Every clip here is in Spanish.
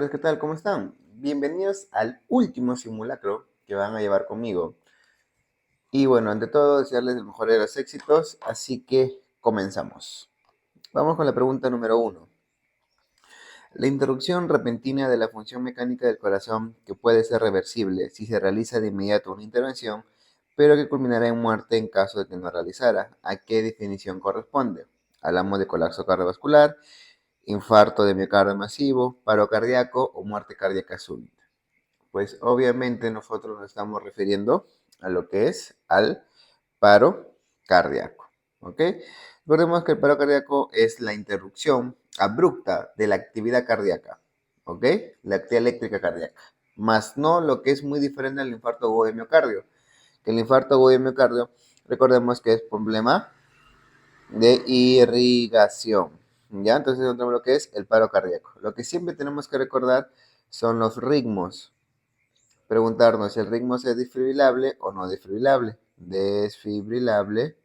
profesores, ¿qué tal? ¿Cómo están? Bienvenidos al último simulacro que van a llevar conmigo. Y bueno, ante todo, desearles el mejor de los éxitos, así que comenzamos. Vamos con la pregunta número 1. La interrupción repentina de la función mecánica del corazón, que puede ser reversible si se realiza de inmediato una intervención, pero que culminará en muerte en caso de que no realizara. ¿A qué definición corresponde? Hablamos de colapso cardiovascular, infarto de miocardio masivo, paro cardíaco o muerte cardíaca súbita. Pues obviamente nosotros nos estamos refiriendo a lo que es al paro cardíaco. ¿Ok? Recordemos que el paro cardíaco es la interrupción abrupta de la actividad cardíaca. ¿Ok? La actividad eléctrica cardíaca. Más no lo que es muy diferente al infarto agudo de miocardio. Que el infarto agudo de miocardio, recordemos que es problema de irrigación. ¿Ya? Entonces encontramos lo que es el paro cardíaco. Lo que siempre tenemos que recordar son los ritmos. Preguntarnos si el ritmo es desfibrilable o no desfibrilable. Desfibrilable,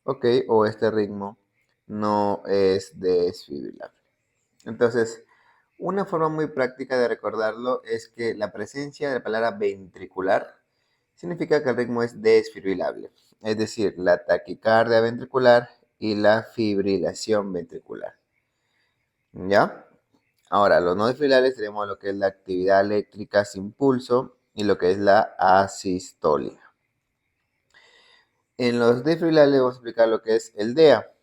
ok, o este ritmo no es desfibrilable. Entonces, una forma muy práctica de recordarlo es que la presencia de la palabra ventricular significa que el ritmo es desfibrilable, es decir, la taquicardia ventricular y la fibrilación ventricular. ¿Ya? Ahora, los no desfibrilables tenemos lo que es la actividad eléctrica sin pulso y lo que es la asistolia. En los desfibrilables vamos a explicar lo que es el DEA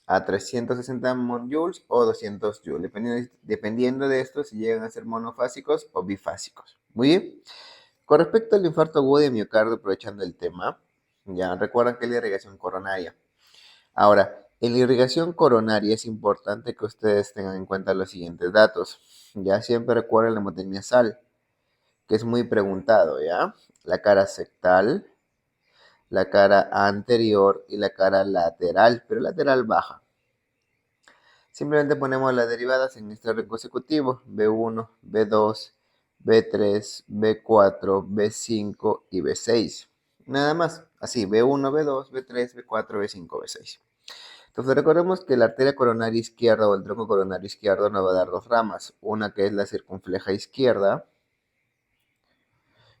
a 360 joules o 200 joules, dependiendo de esto si llegan a ser monofásicos o bifásicos. Muy bien. Con respecto al infarto agudo de miocardio, aprovechando el tema, ya recuerdan que es la irrigación coronaria. Ahora, en la irrigación coronaria es importante que ustedes tengan en cuenta los siguientes datos. Ya siempre recuerden la hemotemia sal, que es muy preguntado, ¿ya? La cara septal, la cara anterior y la cara lateral, pero lateral baja. Simplemente ponemos las derivadas en este orden consecutivo, B1, B2, B3, B4, B5 y B6. Nada más, así, B1, B2, B3, B4, B5, B6. Entonces recordemos que la arteria coronaria izquierda o el tronco coronario izquierdo nos va a dar dos ramas, una que es la circunfleja izquierda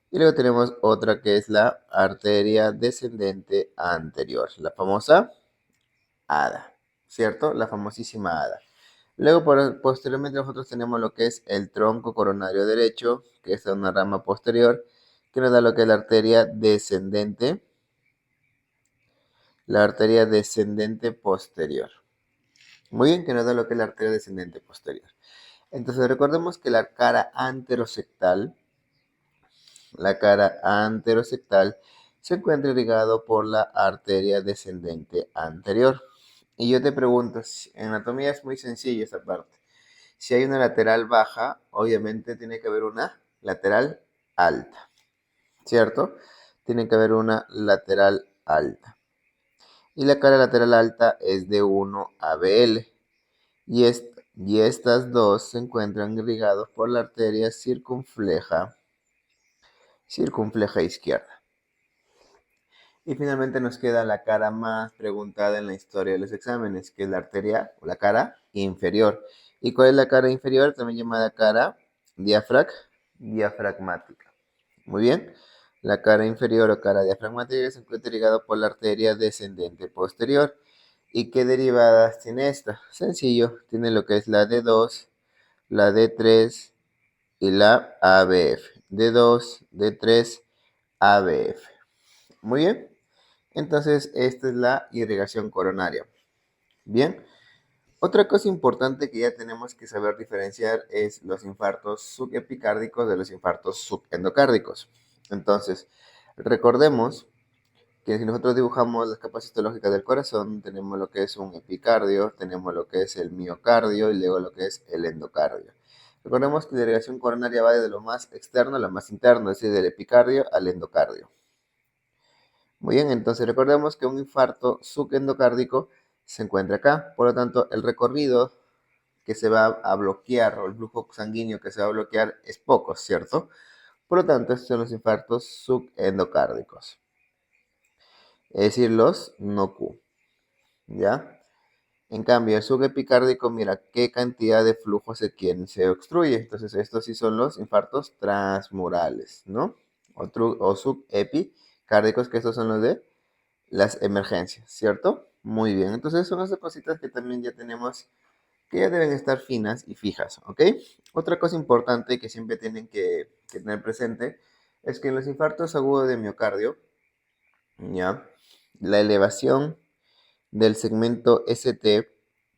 y luego tenemos otra que es la arteria descendente anterior, la famosa ADA, ¿cierto? La famosísima ADA. Luego, posteriormente, nosotros tenemos lo que es el tronco coronario derecho, que es una rama posterior, que nos da lo que es la arteria descendente posterior. Muy bien, que nos da lo que es la arteria descendente posterior. Entonces, recordemos que la cara anterosectal se encuentra irrigado por la arteria descendente anterior. Y yo te pregunto, en anatomía es muy sencillo esta parte. Si hay una lateral baja, obviamente tiene que haber una lateral alta, ¿cierto? Tiene que haber una lateral alta. Y la cara lateral alta es de 1 a BL. Y estas dos se encuentran irrigados por la arteria circunfleja izquierda. Y finalmente nos queda la cara más preguntada en la historia de los exámenes, que es la arteria o la cara inferior. ¿Y cuál es la cara inferior? También llamada cara diafragmática. Muy bien. La cara inferior o cara diafragmática se encuentra ligada por la arteria descendente posterior. ¿Y qué derivadas tiene esta? Sencillo, tiene lo que es la D2, la D3 y la ABF. D2, D3, ABF. Muy bien. Entonces, esta es la irrigación coronaria. Bien. Otra cosa importante que ya tenemos que saber diferenciar es los infartos subepicárdicos de los infartos subendocárdicos. Entonces, recordemos que si nosotros dibujamos las capas histológicas del corazón, tenemos lo que es un epicardio, tenemos lo que es el miocardio y luego lo que es el endocardio. Recordemos que la irrigación coronaria va desde lo más externo a lo más interno, es decir, del epicardio al endocardio. Muy bien, entonces recordemos que un infarto subendocárdico se encuentra acá, por lo tanto el recorrido que se va a bloquear o el flujo sanguíneo que se va a bloquear es poco, ¿cierto? Por lo tanto, estos son los infartos subendocárdicos, es decir, los no Q, ¿ya? En cambio, el subepicárdico, mira qué cantidad de flujo se obstruye. Entonces, estos sí son los infartos transmurales, ¿no? O subepicárdicos, que estos son los de las emergencias, ¿cierto? Muy bien, entonces son esas cositas que también ya tenemos, que ya deben estar finas y fijas, ¿ok? Otra cosa importante que siempre tienen que tener presente es que en los infartos agudos de miocardio, ¿ya? La elevación del segmento ST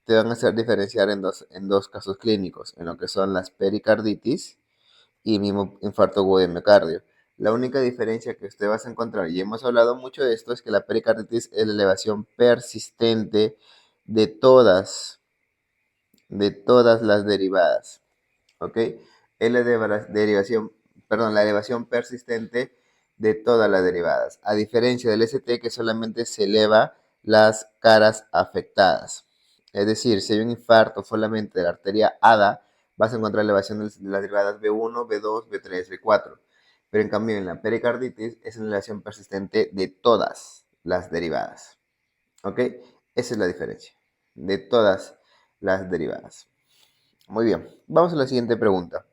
te van a hacer diferenciar en dos casos clínicos, en lo que son las pericarditis y mismo infarto agudo de miocardio. La única diferencia que usted vas a encontrar, y hemos hablado mucho de esto, es que la pericarditis es la elevación persistente de todas las derivadas, ¿ok? Es la derivación, perdón, la elevación persistente de todas las derivadas, a diferencia del ST que solamente se eleva las caras afectadas. Es decir, si hay un infarto solamente de la arteria ADA, vas a encontrar elevación de las derivadas B1, B2, B3, B4. Pero en cambio en la pericarditis es una elevación persistente de todas las derivadas. ¿Ok? Esa es la diferencia. De todas las derivadas. Muy bien, vamos a la siguiente pregunta.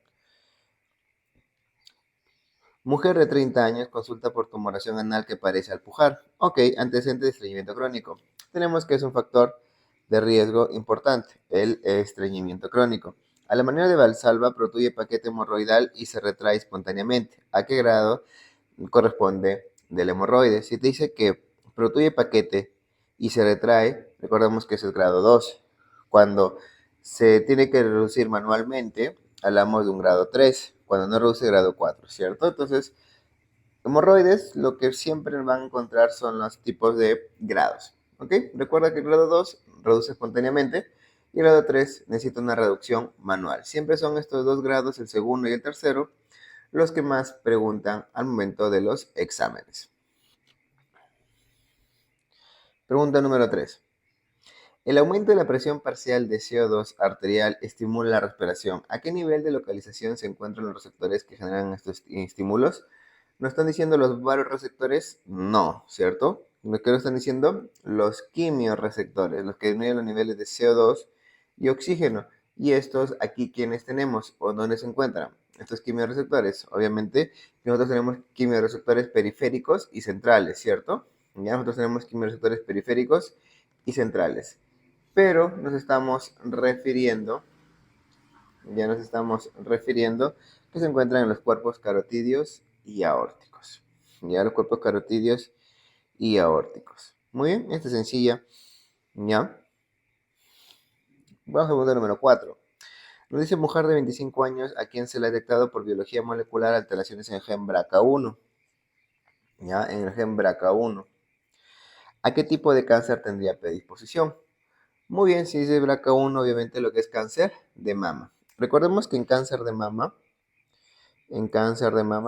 Mujer de 30 años consulta por tumoración anal que parece al pujar. Ok, antecedente de estreñimiento crónico. Tenemos que es un factor de riesgo importante, el estreñimiento crónico. A la manera de Valsalva, protruye paquete hemorroidal y se retrae espontáneamente. ¿A qué grado corresponde del hemorroide? Si te dice que protruye paquete y se retrae, recordemos que es el grado 2. Cuando se tiene que reducir manualmente, hablamos de un grado 3, cuando no reduce grado 4, ¿cierto? Entonces, hemorroides, lo que siempre van a encontrar son los tipos de grados, ¿ok? Recuerda que el grado 2 reduce espontáneamente y el grado 3 necesita una reducción manual. Siempre son estos dos grados, el segundo y el tercero, los que más preguntan al momento de los exámenes. Pregunta número 3. El aumento de la presión parcial de CO2 arterial estimula la respiración. ¿A qué nivel de localización se encuentran los receptores que generan estos estímulos? ¿No están diciendo los varoreceptores? No, ¿cierto? Lo que están diciendo los quimiorreceptores, los que miden los niveles de CO2 y oxígeno. Y estos aquí, ¿quiénes tenemos? ¿O dónde se encuentran? Estos quimiorreceptores. Obviamente, nosotros tenemos quimiorreceptores periféricos y centrales, ¿cierto? Ya nosotros tenemos quimiorreceptores periféricos y centrales. Pero ya nos estamos refiriendo que se encuentran en los cuerpos carotídeos y aórticos. Ya los cuerpos carotídeos y aórticos. Muy bien, esta es sencilla. Ya. Vamos a pregunta número 4. Nos dice mujer de 25 años a quien se le ha detectado por biología molecular alteraciones en el gen BRCA1. Ya, en el gen BRCA1. ¿A qué tipo de cáncer tendría predisposición? Muy bien, si dice BRCA1, obviamente lo que es cáncer de mama. Recordemos que en cáncer de mama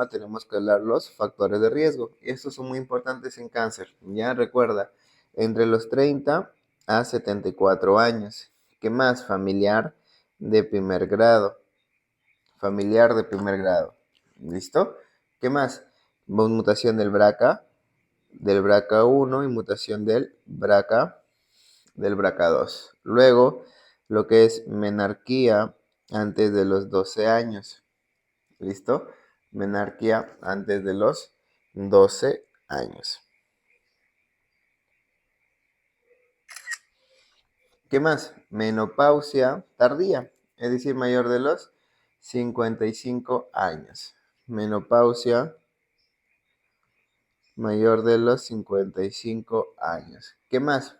tenemos que hablar los factores de riesgo. Y estos son muy importantes en cáncer. Ya recuerda, entre los 30 a 74 años. ¿Qué más? Familiar de primer grado. Familiar de primer grado. ¿Listo? ¿Qué más? Mutación del BRCA1 y mutación del BRCA2. Luego, lo que es menarquía antes de los 12 años. ¿Listo? Menarquía antes de los 12 años. ¿Qué más? Menopausia tardía, es decir, mayor de los 55 años. Menopausia mayor de los 55 años. ¿Qué más?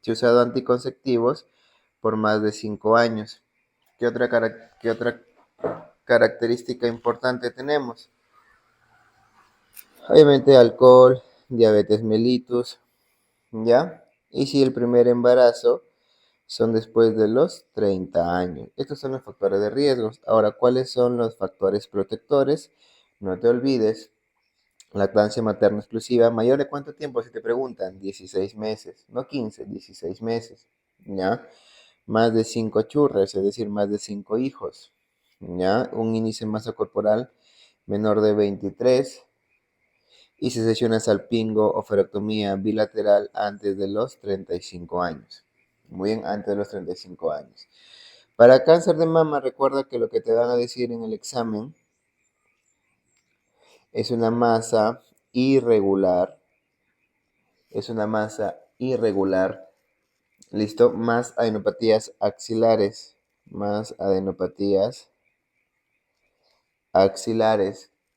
Si he usado anticonceptivos por más de 5 años. ¿Qué otra característica importante tenemos? Obviamente alcohol, diabetes mellitus, ¿ya? Y si el primer embarazo son después de los 30 años. Estos son los factores de riesgos. Ahora, ¿cuáles son los factores protectores? No te olvides, lactancia materna exclusiva, ¿mayor de cuánto tiempo? Si te preguntan, 16 meses, no 15, 16 meses, ¿ya? Más de 5 churres, es decir, más de 5 hijos, ¿ya? Un índice de masa corporal menor de 23 y cesación salpingo o ferectomía bilateral antes de los 35 años. Muy bien, antes de los 35 años. Para cáncer de mama, recuerda que lo que te van a decir en el examen es una masa irregular, ¿listo? Más adenopatías axilares,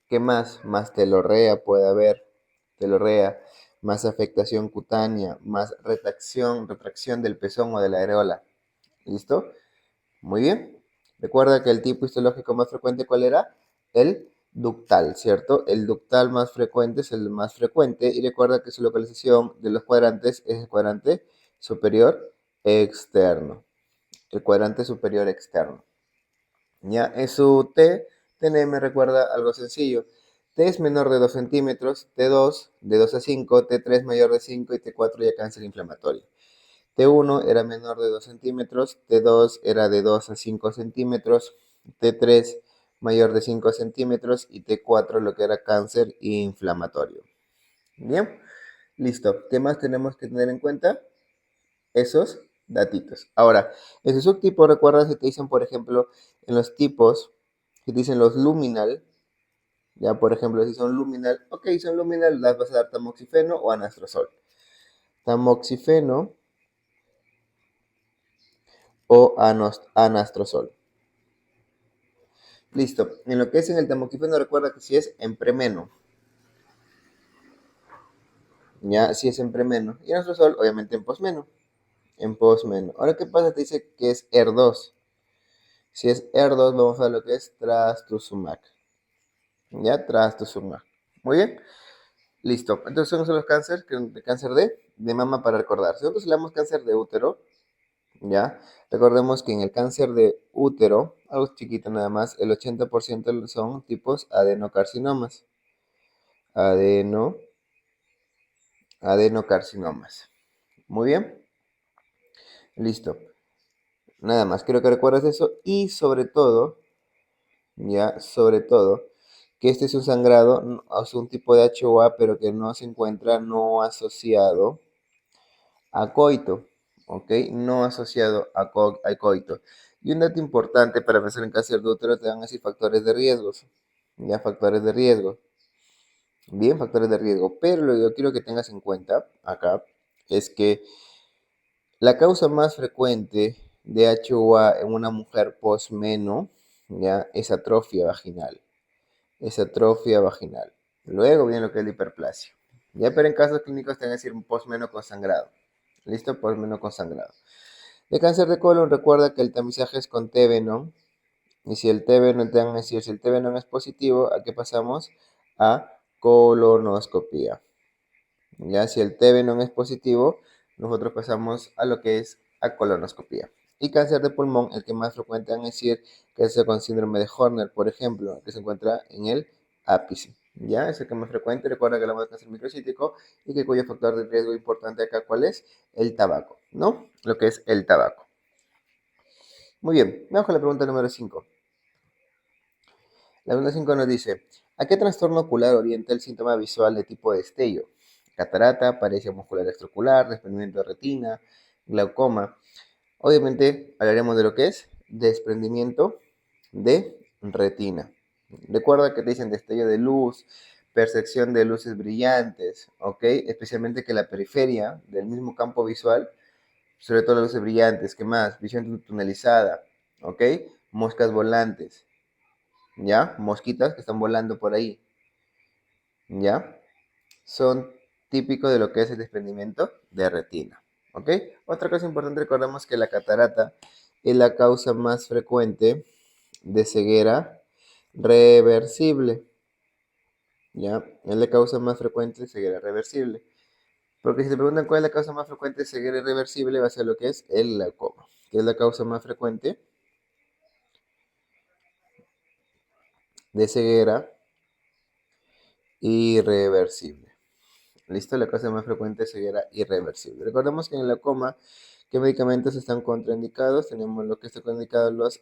¿qué más? Más telorrea puede haber, telorrea, más afectación cutánea, más retracción del pezón o de la areola, ¿listo? Muy bien. Recuerda que el tipo histológico más frecuente, ¿cuál era? El ductal, ¿cierto? El ductal más frecuente es el más frecuente y recuerda que su localización de los cuadrantes es el cuadrante superior externo. El cuadrante superior externo. ¿Ya? En su T me recuerda algo sencillo. T es menor de 2 centímetros, T2 de 2 a 5, T3 mayor de 5 y T4 ya cáncer inflamatorio. T1 era menor de 2 centímetros, T2 era de 2 a 5 centímetros, T3 mayor de 5 centímetros y T4 lo que era cáncer inflamatorio. Bien, listo. ¿Qué más tenemos que tener en cuenta? Esos datitos. Ahora, en su subtipo, recuerda si te dicen, por ejemplo, en los tipos, si te dicen los luminal, ya por ejemplo, si son luminal, ok, son luminal, las vas a dar tamoxifeno o anastrozol. Tamoxifeno o anastrozol. Listo. En lo que es en el tamoxifeno, recuerda que si es en premeno. Ya, si es en premeno. Y anastrozol, obviamente en posmeno. En posmeno. Ahora, ¿qué pasa? Te dice que es ER2. Si es ER2, vamos a ver lo que es trastuzumab. Ya, trastuzumab. Muy bien. Listo. Entonces, son los cánceres, de cáncer de mama para recordar. Si nosotros hablamos cáncer de útero, ¿ya? Recordemos que en el cáncer de útero, algo chiquito nada más, el 80% son tipos adenocarcinomas. Adenocarcinomas. Muy bien. Listo. Nada más, quiero que recuerdes eso y sobre todo, que este es un sangrado, es un tipo de HOA, pero que no se encuentra no asociado a coito, ¿ok? No asociado a coito. Y un dato importante para pensar en cáncer de útero, te van a decir factores de riesgo, ya, factores de riesgo. Bien, factores de riesgo, pero lo que yo quiero que tengas en cuenta acá es que la causa más frecuente de HUA en una mujer posmeno, ya, es atrofia vaginal. Es atrofia vaginal. Luego viene lo que es la hiperplasia. Ya, pero en casos clínicos te van a decir posmeno con sangrado. ¿Listo? Posmeno con sangrado. De cáncer de colon, recuerda que el tamizaje es con T-Venom. Y si el T-Venom te van a decir, si el T-Venom es positivo, ¿a qué pasamos? A colonoscopía. Ya, si el TB no es positivo, nosotros pasamos a lo que es a colonoscopía. Y cáncer de pulmón, el que más frecuente van a decir que es con síndrome de Horner, por ejemplo, que se encuentra en el ápice. Ya, es el que más frecuente. Recuerda que hablamos de cáncer microcítico y que cuyo factor de riesgo importante acá, ¿cuál es? El tabaco, ¿no? Lo que es el tabaco. Muy bien, vamos con la pregunta número 5. La pregunta 5 nos dice, ¿a qué trastorno ocular orienta el síntoma visual de tipo destello? Catarata, paresia muscular extraocular, desprendimiento de retina, glaucoma. Obviamente hablaremos de lo que es desprendimiento de retina. Recuerda que te dicen destello de luz, percepción de luces brillantes, ¿ok? Especialmente que la periferia del mismo campo visual, sobre todo las luces brillantes, ¿qué más? Visión tunelizada, ¿ok? Moscas volantes, ¿ya? Mosquitas que están volando por ahí, ¿ya? Son típicos de lo que es el desprendimiento de retina, ¿ok? Otra cosa importante, recordemos que la catarata es la causa más frecuente de ceguera reversible, ¿ya? Es la causa más frecuente de ceguera reversible. Porque si te preguntan cuál es la causa más frecuente de ceguera irreversible, va a ser lo que es el glaucoma, que es la causa más frecuente de ceguera irreversible. ¿Listo? La causa más frecuente es ceguera irreversible. Recordemos que en el glaucoma, ¿qué medicamentos están contraindicados? Tenemos lo que está contraindicado, los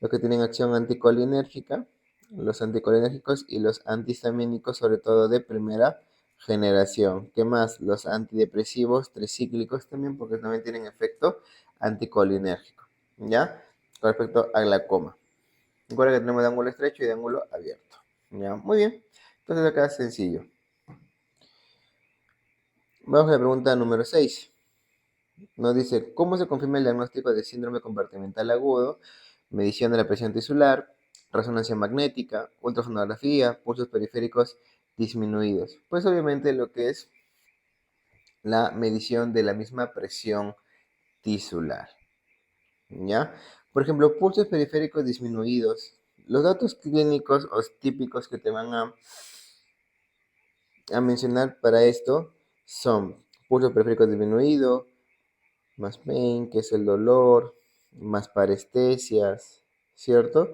los que tienen acción anticolinérgica, los anticolinérgicos y los antihistamínicos, sobre todo de primera generación. ¿Qué más? Los antidepresivos tricíclicos también, porque también tienen efecto anticolinérgico, ¿ya? Con respecto a glaucoma. Recuerda que tenemos de ángulo estrecho y de ángulo abierto, ¿ya? Muy bien. Entonces acá es sencillo. Vamos a la pregunta número 6. Nos dice, ¿cómo se confirma el diagnóstico de síndrome compartimental agudo? Medición de la presión tisular, resonancia magnética, ultrasonografía, pulsos periféricos disminuidos. Pues obviamente lo que es la medición de la misma presión tisular, ¿ya? Por ejemplo, pulsos periféricos disminuidos. Los datos clínicos o típicos que te van a mencionar para esto son pulso periférico disminuido, más pain, que es el dolor, más parestesias, ¿cierto?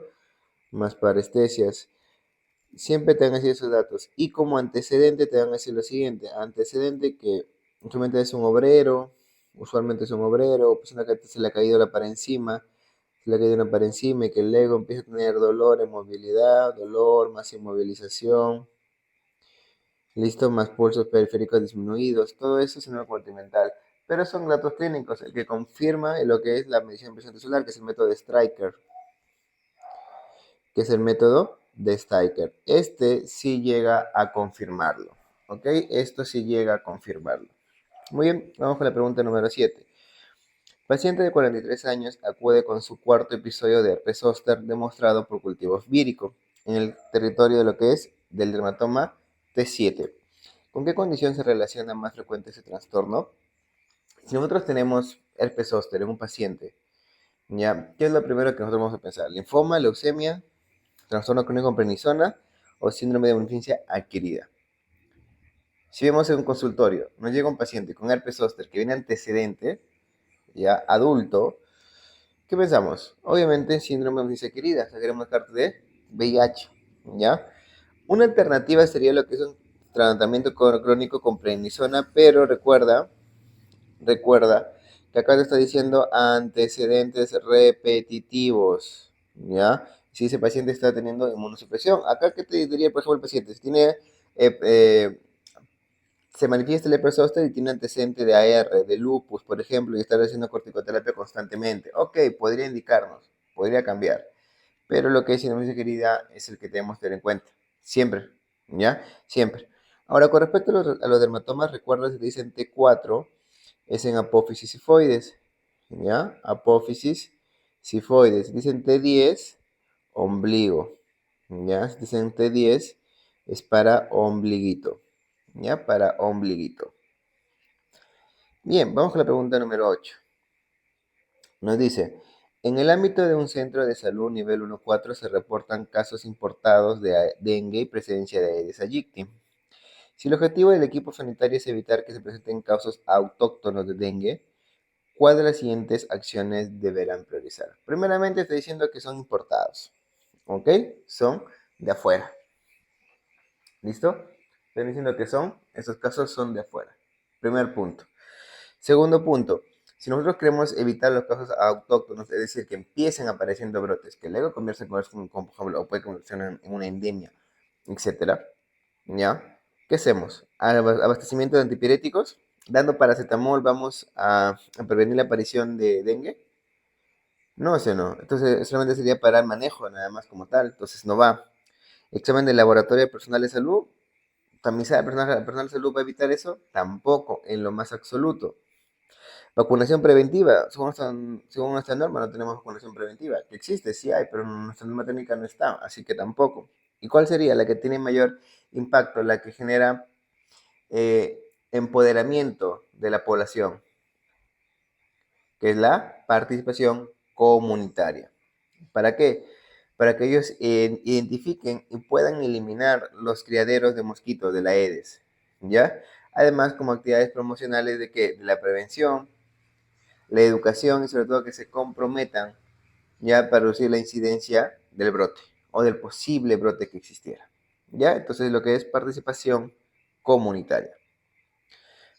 Más parestesias. Siempre te van a decir esos datos. Y como antecedente te van a decir lo siguiente. Antecedente que usualmente es un obrero, persona que se le ha caído la pared encima, se le ha caído una pared encima y que luego empieza a tener dolor en movilidad, dolor, más inmovilización, listo, más pulsos periféricos disminuidos, todo eso es síndrome compartimental. Pero son datos clínicos, el que confirma lo que es la medición de presión tisular, que es el método de Stryker, Este sí llega a confirmarlo, ¿ok? Esto sí llega a confirmarlo. Muy bien, vamos con la pregunta número 7. Paciente de 43 años acude con su cuarto episodio de herpes zóster demostrado por cultivos vírico en el territorio de lo que es del dermatoma T7. ¿Con qué condición se relaciona más frecuente ese trastorno? Si nosotros tenemos herpes zóster en un paciente, ¿ya? ¿Qué es lo primero que nosotros vamos a pensar? ¿Linfoma, leucemia, trastorno crónico con prednisona o síndrome de inmunodeficiencia adquirida? Si vemos en un consultorio, nos llega un paciente con herpes zóster que viene antecedente, ya adulto, ¿qué pensamos? Obviamente síndrome de inmunodeficiencia adquirida, o sea, queremos carta de VIH, ¿ya? Una alternativa sería lo que es un tratamiento crónico con prednisona, pero recuerda que acá te está diciendo antecedentes repetitivos, ¿ya? Si ese paciente está teniendo inmunosupresión. Acá, ¿qué te diría, por ejemplo, el paciente? Si tiene, se manifiesta el herpes zóster y tiene antecedente de AR, de lupus, por ejemplo, y está haciendo corticoterapia constantemente. Ok, podría indicarnos, podría cambiar. Pero lo que es síndrome de querida es el que debemos tener en cuenta. Siempre, ¿ya? Siempre. Ahora, con respecto a los dermatomas, recuerda que te dicen T4, es en apófisis sifoides, ¿ya? Apófisis sifoides. Dicen T10, ombligo, ¿ya? Dicen T10 es para ombliguito, ¿ya? Para ombliguito. Bien, vamos con la pregunta número 8. Nos dice, en el ámbito de un centro de salud nivel 1-4 se reportan casos importados de dengue y presencia de Aedes aegypti. Si el objetivo del equipo sanitario es evitar que se presenten casos autóctonos de dengue, ¿cuál de las siguientes acciones deberán priorizar? Primeramente está diciendo que son importados, ¿ok? Son de afuera, ¿listo? Están diciendo que esos casos son de afuera. Primer punto. Segundo punto, si nosotros queremos evitar los casos autóctonos, es decir, que empiecen apareciendo brotes, que luego convierten con, por ejemplo, o puede convertirse en una endemia, etcétera, ¿ya? ¿Qué hacemos? Abastecimiento de antipiréticos, dando paracetamol, vamos a prevenir la aparición de dengue. No, ese no. Entonces, solamente sería para el manejo, nada más como tal. Entonces, no va. Examen de laboratorio de personal de salud. ¿Tamizar al personal de salud va a evitar eso? Tampoco, en lo más absoluto. Vacunación preventiva. Según nuestra norma, no tenemos vacunación preventiva. Que existe, sí hay, pero en nuestra norma técnica no está, así que tampoco. ¿Y cuál sería la que tiene mayor impacto? La que genera empoderamiento de la población, que es la participación comunitaria. ¿Para qué? Para que ellos identifiquen y puedan eliminar los criaderos de mosquitos de la Aedes, ¿ya? Además, como actividades promocionales de que de la prevención, la educación y sobre todo que se comprometan ya para reducir la incidencia del brote o del posible brote que existiera, ¿ya? Entonces, lo que es participación comunitaria.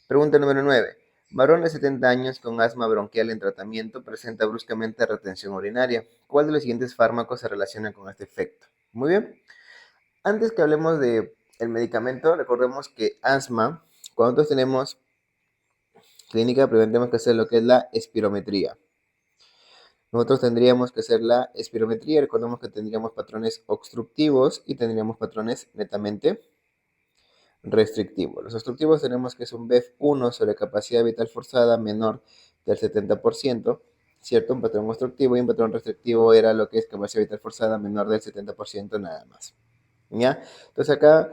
Pregunta número 9. Varón de 70 años con asma bronquial en tratamiento presenta bruscamente retención urinaria. ¿Cuál de los siguientes fármacos se relaciona con este efecto? Muy bien. Antes que hablemos de el medicamento, recordemos que asma, cuando nosotros tenemos clínica, primero tenemos que hacer lo que es la espirometría. Nosotros tendríamos que hacer la espirometría, recordemos que tendríamos patrones obstructivos y tendríamos patrones netamente restrictivos. Los obstructivos tenemos que es un BEF1 sobre capacidad vital forzada menor del 70%, ¿cierto? Un patrón obstructivo y un patrón restrictivo era lo que es capacidad vital forzada menor del 70% nada más. ¿Ya? Entonces acá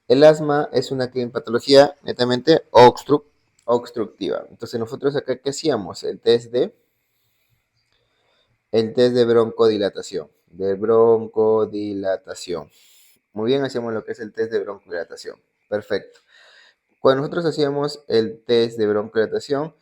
el asma es una patología netamente obstructiva. Entonces nosotros acá, ¿qué hacíamos? El test de broncodilatación. De broncodilatación. Muy bien, hacíamos lo que es el test de broncodilatación. Perfecto. Cuando nosotros hacíamos el test de broncodilatación,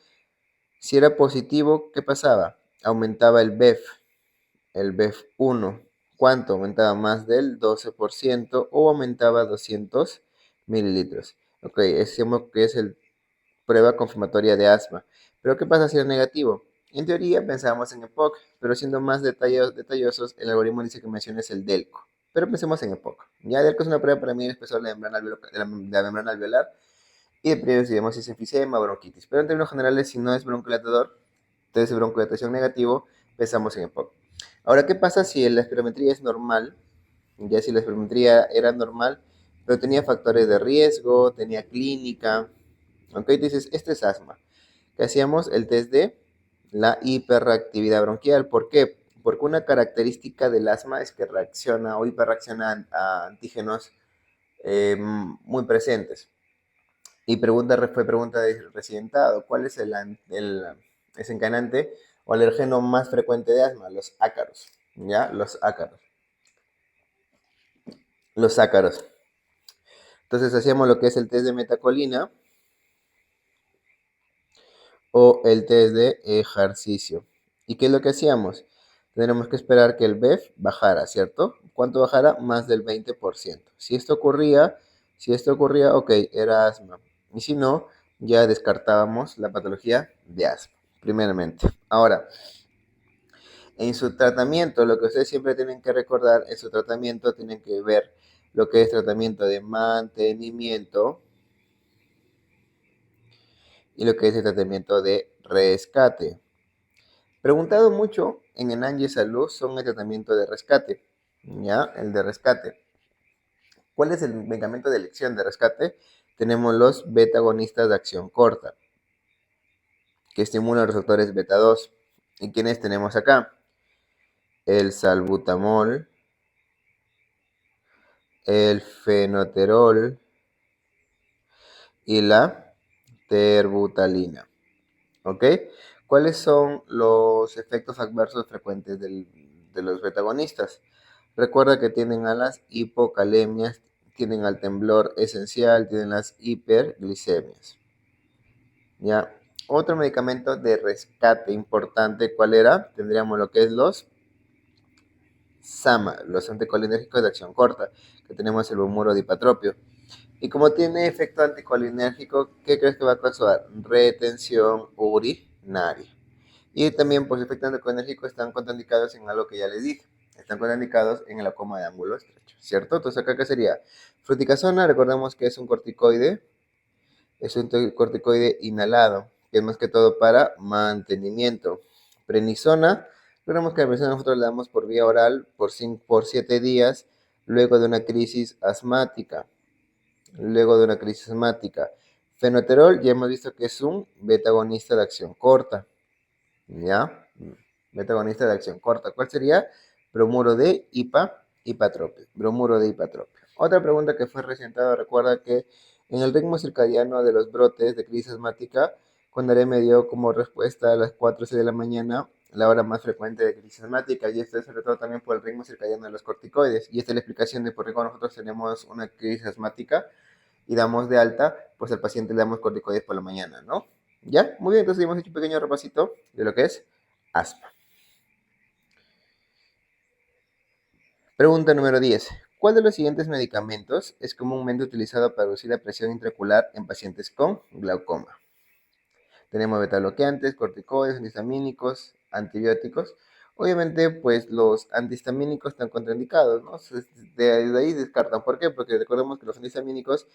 si era positivo, ¿qué pasaba? Aumentaba el BEF1. ¿Cuánto? Aumentaba más del 12% o aumentaba 200 mililitros. Ok, decimos que es el prueba confirmatoria de asma. Pero ¿qué pasa si es negativo? En teoría pensábamos en EPOC, pero siendo más detallosos, el algoritmo dice que menciones el DELCO. Pero pensemos en EPOC. Ya DELCO es una prueba para mí especial de la membrana alveolar y de primero decidimos si es enfisema o bronquitis. Pero en términos generales, si no es broncodilatador, entonces broncodilatación negativo, pensamos en EPOC. Ahora, ¿qué pasa si la espirometría es normal? Ya si la espirometría era normal, pero tenía factores de riesgo, tenía clínica, ok, dices, este es asma. ¿Qué hacíamos? El test de la hiperreactividad bronquial. ¿Por qué? Porque una característica del asma es que reacciona o hiperreacciona a antígenos muy presentes. Y fue pregunta de residentado, ¿cuál es el desencadenante o alergeno más frecuente de asma? Los ácaros, ¿ya? Los ácaros. Los ácaros. Entonces hacíamos lo que es el test de metacolina o el test de ejercicio. ¿Y qué es lo que hacíamos? Tenemos que esperar que el BEF bajara, ¿cierto? ¿Cuánto bajara? Más del 20%. Si esto ocurría, ok, era asma. Y si no, ya descartábamos la patología de asma, primeramente. Ahora, en su tratamiento, lo que ustedes siempre tienen que recordar, en su tratamiento tienen que ver lo que es tratamiento de mantenimiento y lo que es el tratamiento de rescate. Preguntado mucho en Enangie Salud son el tratamiento de rescate, ¿ya? El de rescate. ¿Cuál es el medicamento de elección de rescate? Tenemos los beta-agonistas de acción corta, que estimulan los receptores beta 2. ¿Y quiénes tenemos acá? El salbutamol, el fenoterol y la terbutalina. ¿Ok? ¿Cuáles son los efectos adversos frecuentes de los betagonistas? Recuerda que tienen a las hipocalemias, tienen al temblor esencial, tienen las hiperglicemias. ¿Ya? Otro medicamento de rescate importante, ¿cuál era? Tendríamos lo que es los SAMA, los anticolinérgicos de acción corta, que tenemos el bromuro de ipatropio. Y como tiene efecto anticolinérgico, ¿qué crees que va a causar? Retención urinaria. Y también por su efecto anticolinérgico están contraindicados en algo que ya les dije. Están contraindicados en el coma de ángulo estrecho, ¿cierto? Entonces acá, ¿qué sería? Fluticasona, recordemos que es un corticoide inhalado, que es más que todo para mantenimiento. Prednisona, recordemos que la prednisona nosotros la damos por vía oral por 7 días, luego de una crisis asmática. Fenoterol, ya hemos visto que es un beta-agonista de acción corta. ¿Ya? Beta-agonista de acción corta. ¿Cuál sería? Bromuro de ipatropio. Bromuro de ipatropio. Otra pregunta que fue recientada, recuerda que en el ritmo circadiano de los brotes de crisis asmática, Condaré me dio como respuesta a las 4 o 6 de la mañana la hora más frecuente de crisis asmática, y esto es sobre todo también por el ritmo circadiano de los corticoides. Y esta es la explicación de por qué cuando nosotros tenemos una crisis asmática y damos de alta, pues al paciente le damos corticoides por la mañana, ¿no? ¿Ya? Muy bien, entonces hemos hecho un pequeño repasito de lo que es asma. Pregunta número 10. ¿Cuál de los siguientes medicamentos es comúnmente utilizado para reducir la presión intraocular en pacientes con glaucoma? Tenemos beta-bloqueantes, corticoides, antihistamínicos, antibióticos Obviamente, pues los antihistamínicos están contraindicados, ¿no? De ahí descartan. ¿Por qué? Porque recordemos que los antihistamínicos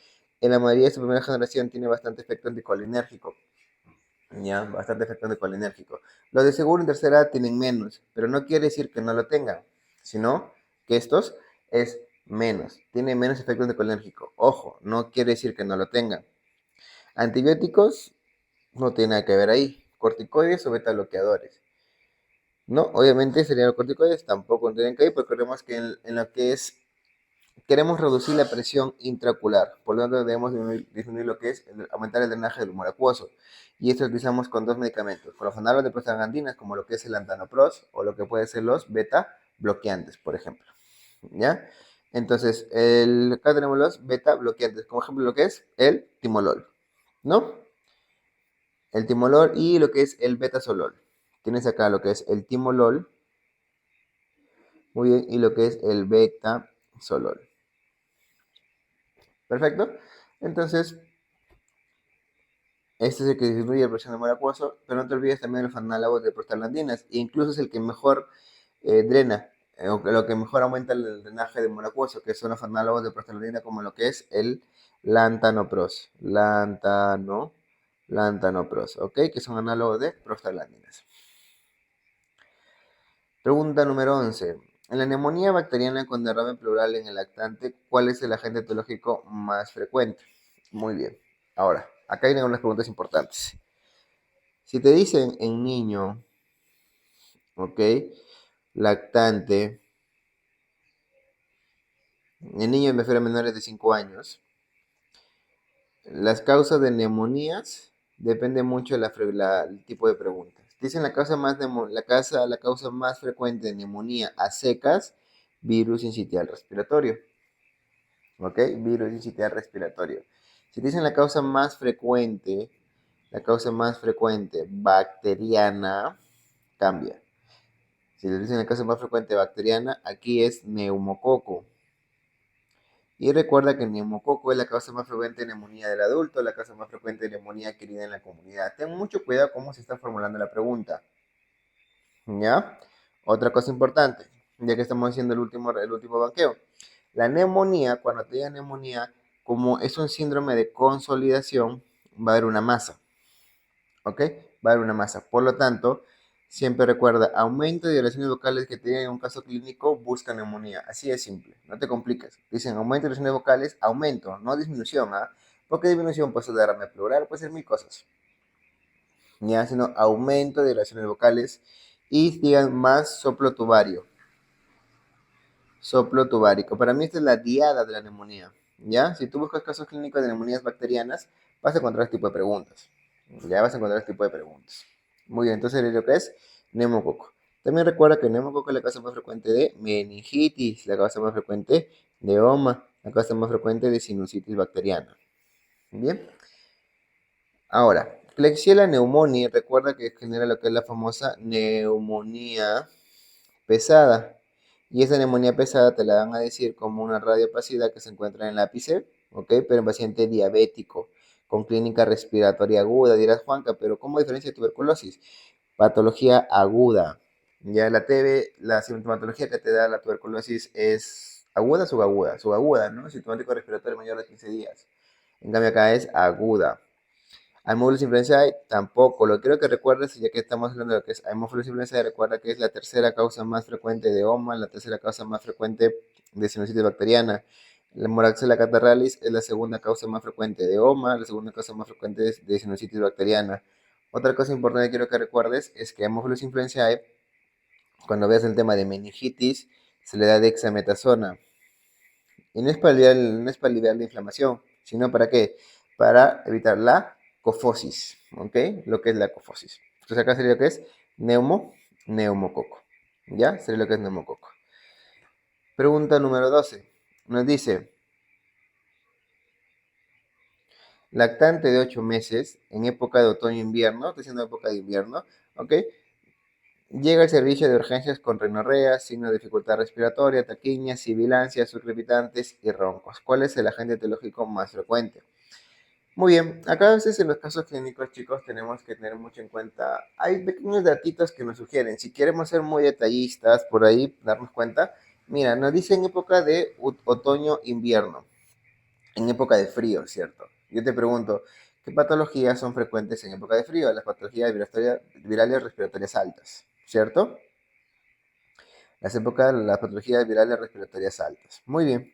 en la mayoría de su primera generación tienen bastante efecto anticolinérgico. Ya, bastante efecto anticolinérgico. Los de segunda y tercera tienen menos, pero no quiere decir que no lo tengan, sino que estos es menos, tiene menos efecto anticolinérgico. Ojo, no quiere decir que no lo tengan. Antibióticos no tiene nada que ver ahí. Corticoides o beta bloqueadores. No, obviamente serían los corticoides, tampoco tienen que ir, porque recordemos que en lo que es, queremos reducir la presión intraocular, por lo tanto debemos disminuir lo que es, aumentar el drenaje del humor acuoso. Y esto lo utilizamos con dos medicamentos, con los análogos de prostaglandinas, como lo que es el antanopros, o lo que puede ser los beta bloqueantes, por ejemplo. ¿Ya? Entonces, acá tenemos los beta bloqueantes, como ejemplo lo que es el timolol, ¿no? El timolol y lo que es el betasolol. Tienes acá lo que es el timolol, muy bien, y lo que es el betasolol. Perfecto. Entonces, este es el que disminuye la presión del humor acuoso, pero no te olvides también de los análogos de prostaglandinas, e incluso es el que mejor drena, o lo que mejor aumenta el drenaje del humor acuoso, que son los análogos de prostaglandina, como lo que es el lantanopros, lantanopros, ¿ok? Que son análogos de prostaglandinas. Pregunta número 11. En la neumonía bacteriana con derrame pleural en el lactante, ¿cuál es el agente etiológico más frecuente? Muy bien. Ahora, acá hay unas preguntas importantes. Si te dicen en niño, ¿ok? Lactante, en niño me refiero a menores de 5 años, las causas de neumonías depende mucho del tipo de preguntas. Dicen la causa más frecuente de neumonía a secas, virus sincitial respiratorio. ¿Ok? Virus sincitial respiratorio. Si dicen la causa más frecuente bacteriana, cambia. Si les dicen la causa más frecuente bacteriana, aquí es neumococo. Y recuerda que el neumococo es la causa más frecuente de neumonía del adulto, la causa más frecuente de neumonía adquirida en la comunidad. Ten mucho cuidado cómo se está formulando la pregunta. ¿Ya? Otra cosa importante, ya que estamos haciendo el último banqueo. La neumonía, cuando te diga neumonía, como es un síndrome de consolidación, va a haber una masa. ¿Ok? Va a haber una masa. Por lo tanto, siempre recuerda, aumento de violaciones vocales que te digan en un caso clínico, busca neumonía. Así de simple, no te compliques. Dicen aumento de violaciones vocales, aumento, no disminución, ¿ah? Porque disminución puede ser derrame pleural, puede ser mil cosas. Ya, sino aumento de violaciones vocales y digan más soplo tubario. Soplo tubárico. Para mí esta es la diada de la neumonía. ¿Ya? Si tú buscas casos clínicos de neumonías bacterianas, vas a encontrar este tipo de preguntas. Ya vas a encontrar este tipo de preguntas. Muy bien, entonces lo que es neumococo. También recuerda que el neumococo es la causa más frecuente de meningitis, la causa más frecuente de homa, la causa más frecuente de sinusitis bacteriana. Bien. Ahora, Klebsiella pneumoniae, recuerda que genera lo que es la famosa neumonía pesada. Y esa neumonía pesada te la van a decir como una radiopacidad que se encuentra en el ápice, ¿ok? Pero en paciente diabético, con clínica respiratoria aguda. Dirás, Juanca, pero ¿cómo diferencia tuberculosis? Patología aguda. Ya la TB, la sintomatología que te da la tuberculosis es aguda, subaguda. Subaguda, ¿no? Sintomático respiratorio mayor de 15 días. En cambio acá es aguda. Haemophilus influenzae tampoco. Lo quiero que recuerdes, ya que estamos hablando de lo que es Haemophilus influenzae, recuerda que es la tercera causa más frecuente de homa, la tercera causa más frecuente de sinusitis bacteriana. La Moraxella catarrhalis es la segunda causa más frecuente de homa, la segunda causa más frecuente de sinusitis bacteriana. Otra cosa importante que quiero que recuerdes es que Haemophilus influenzae, cuando veas el tema de meningitis, se le da dexametasona. Y no es para aliviar la inflamación, sino ¿para qué? Para evitar la cofosis, ¿ok? Lo que es la cofosis. Entonces acá sería lo que es neumococo, ¿ya? Sería lo que es neumococo. Pregunta número 12. Nos dice, lactante de 8 meses en época de otoño-invierno, estoy diciendo época de invierno, ¿ok? Llega al servicio de urgencias con rinorrea, signo de dificultad respiratoria, taquiña, sibilancia, crepitantes y roncos. ¿Cuál es el agente etiológico más frecuente? Muy bien, acá a veces en los casos clínicos, chicos, tenemos que tener mucho en cuenta, hay pequeños datitos que nos sugieren, si queremos ser muy detallistas, por ahí darnos cuenta, mira, nos dice en época de otoño-invierno, en época de frío, ¿cierto? Yo te pregunto, ¿qué patologías son frecuentes en época de frío? Las patologías virales respiratorias altas, ¿cierto? Las patologías virales respiratorias altas. Muy bien.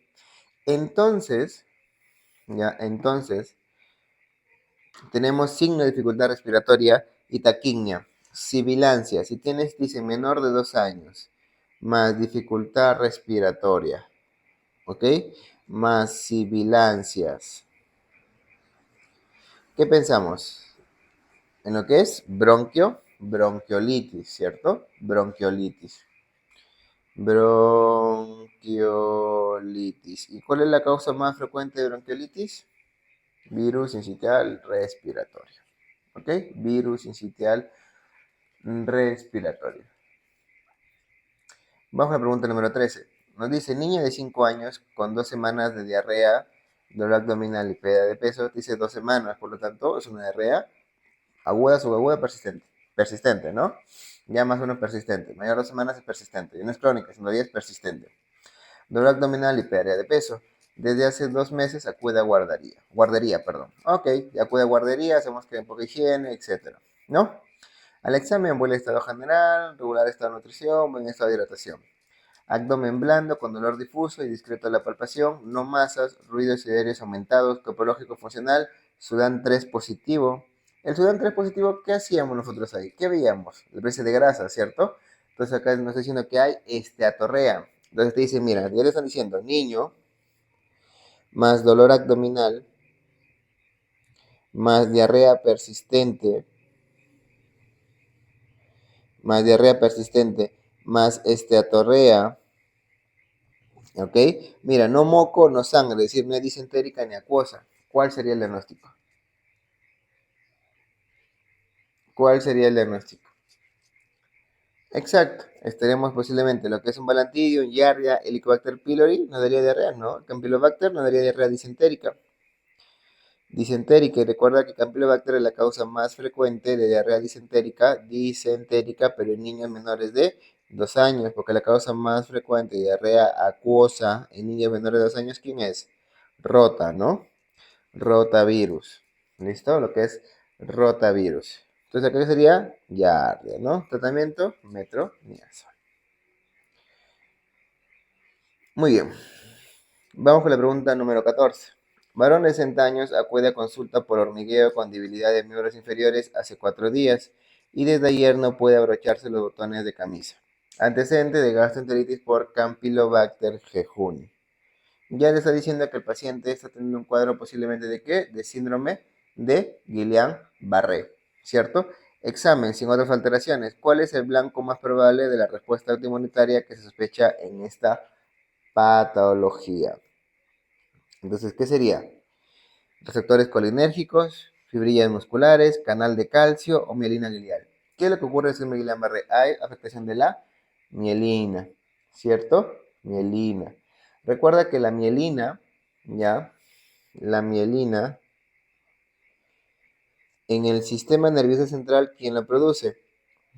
Entonces, entonces, tenemos signo de dificultad respiratoria y taquimia. Sibilancia, si tienes, dice, menor de 2 años, más dificultad respiratoria, ¿ok? Más sibilancias. ¿Qué pensamos? En lo que es bronquiolitis, ¿cierto? Bronquiolitis. Bronquiolitis. ¿Y cuál es la causa más frecuente de bronquiolitis? Virus sincitial respiratorio. ¿Ok? Virus sincitial respiratorio. Vamos a la pregunta número 13. Nos dice, niña de 5 años con 2 semanas de diarrea, dolor abdominal y pérdida de peso. Dice 2 semanas, por lo tanto, es una diarrea aguda, subaguda, persistente. Persistente, ¿no? Ya más o menos persistente. Mayor de 2 semanas es persistente. Y no es crónica, sino ya es persistente. Dolor abdominal y pérdida de peso. Desde hace 2 meses acude a guardería. Guardería, perdón. Ok, acude a guardería, hacemos que un poco de higiene, etc. ¿No? Al examen, buen estado general, regular estado de nutrición, buen estado de hidratación. Abdomen blando, con dolor difuso y discreto a la palpación, no masas, ruidos y aéreos aumentados, topológico funcional, Sudan 3 positivo. El Sudan 3 positivo, ¿qué hacíamos nosotros ahí? ¿Qué veíamos? El precio de grasa, ¿cierto? Entonces acá nos está diciendo que hay esteatorrea. Entonces te dice, mira, ya le están diciendo niño, más dolor abdominal, más diarrea persistente, más esteatorrea. ¿Ok? Mira, no moco, no sangre, es decir, no es disentérica ni acuosa. ¿Cuál sería el diagnóstico? ¿Cuál sería el diagnóstico? Exacto, estaremos posiblemente lo que es un Balantidium, Giardia, Helicobacter pylori, no daría diarrea, ¿no? Campylobacter no daría diarrea disentérica. Disentérica, y recuerda que Campylobacter es la causa más frecuente de diarrea disentérica, pero en niños menores de 2 años, porque la causa más frecuente de diarrea acuosa en niños menores de 2 años, ¿quién es? Rota, ¿no? Rotavirus. ¿Listo? Lo que es rotavirus. Entonces acá sería Giardia, ¿no? Tratamiento, metronidazol. Muy bien. Vamos con la pregunta número 14. Varón de 60 años acude a consulta por hormigueo con debilidad de miembros inferiores hace 4 días y desde ayer no puede abrocharse los botones de camisa. Antecedente de gastroenteritis por Campylobacter jejuni. Ya le está diciendo que el paciente está teniendo un cuadro posiblemente de ¿qué? De síndrome de Guillain-Barré, ¿cierto? Examen sin otras alteraciones. ¿Cuál es el blanco más probable de la respuesta autoinmunitaria que se sospecha en esta patología? Entonces, ¿qué sería? Receptores colinérgicos, fibrillas musculares, canal de calcio o mielina glial. ¿Qué es lo que ocurre en el síndrome de Guillain-Barré? Hay afectación de la mielina, ¿cierto? Mielina. Recuerda que la mielina, ¿ya? La mielina, en el sistema nervioso central, ¿quién la produce?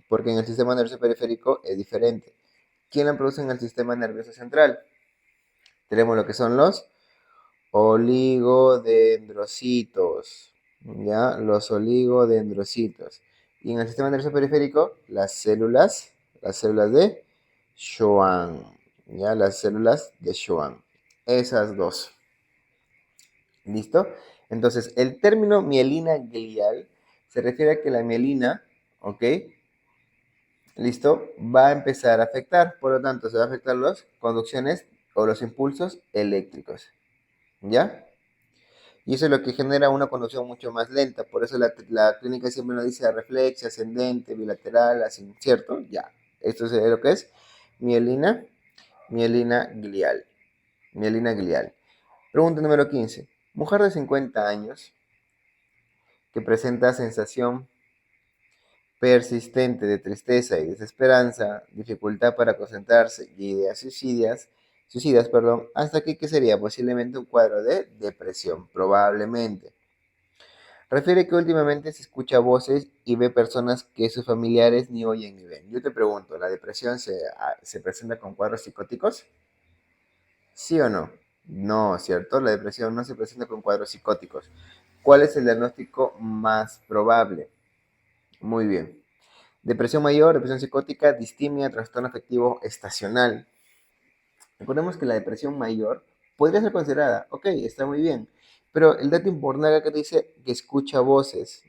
Porque en el sistema nervioso periférico es diferente. ¿Quién la produce en el sistema nervioso central? Tenemos lo que son los oligodendrocitos, ¿ya? Los oligodendrocitos. Y en el sistema nervioso periférico, las células de Schwann, ¿ya? Las células de Schwann. Esas dos. ¿Listo? Entonces, el término mielina glial se refiere a que la mielina, ¿ok? ¿Listo? Va a empezar a afectar, por lo tanto, se va a afectar las conducciones o los impulsos eléctricos, ¿ya? Y eso es lo que genera una conducción mucho más lenta, por eso la clínica siempre nos dice reflex, ascendente, bilateral, así, ¿cierto? Ya, esto es lo que es mielina, mielina glial, mielina glial. Pregunta número 15. Mujer de 50 años que presenta sensación persistente de tristeza y desesperanza, dificultad para concentrarse y ideas suicidas, hasta que ¿qué sería? Posiblemente un cuadro de depresión, probablemente. Refiere que últimamente se escucha voces y ve personas que sus familiares ni oyen ni ven. Yo te pregunto, ¿la depresión se presenta con cuadros psicóticos? ¿Sí o no? No, ¿cierto? La depresión no se presenta con cuadros psicóticos. ¿Cuál es el diagnóstico más probable? Muy bien. Depresión mayor, depresión psicótica, distimia, trastorno afectivo estacional. Recordemos que la depresión mayor podría ser considerada, ok, está muy bien, pero el dato importante acá que dice que escucha voces.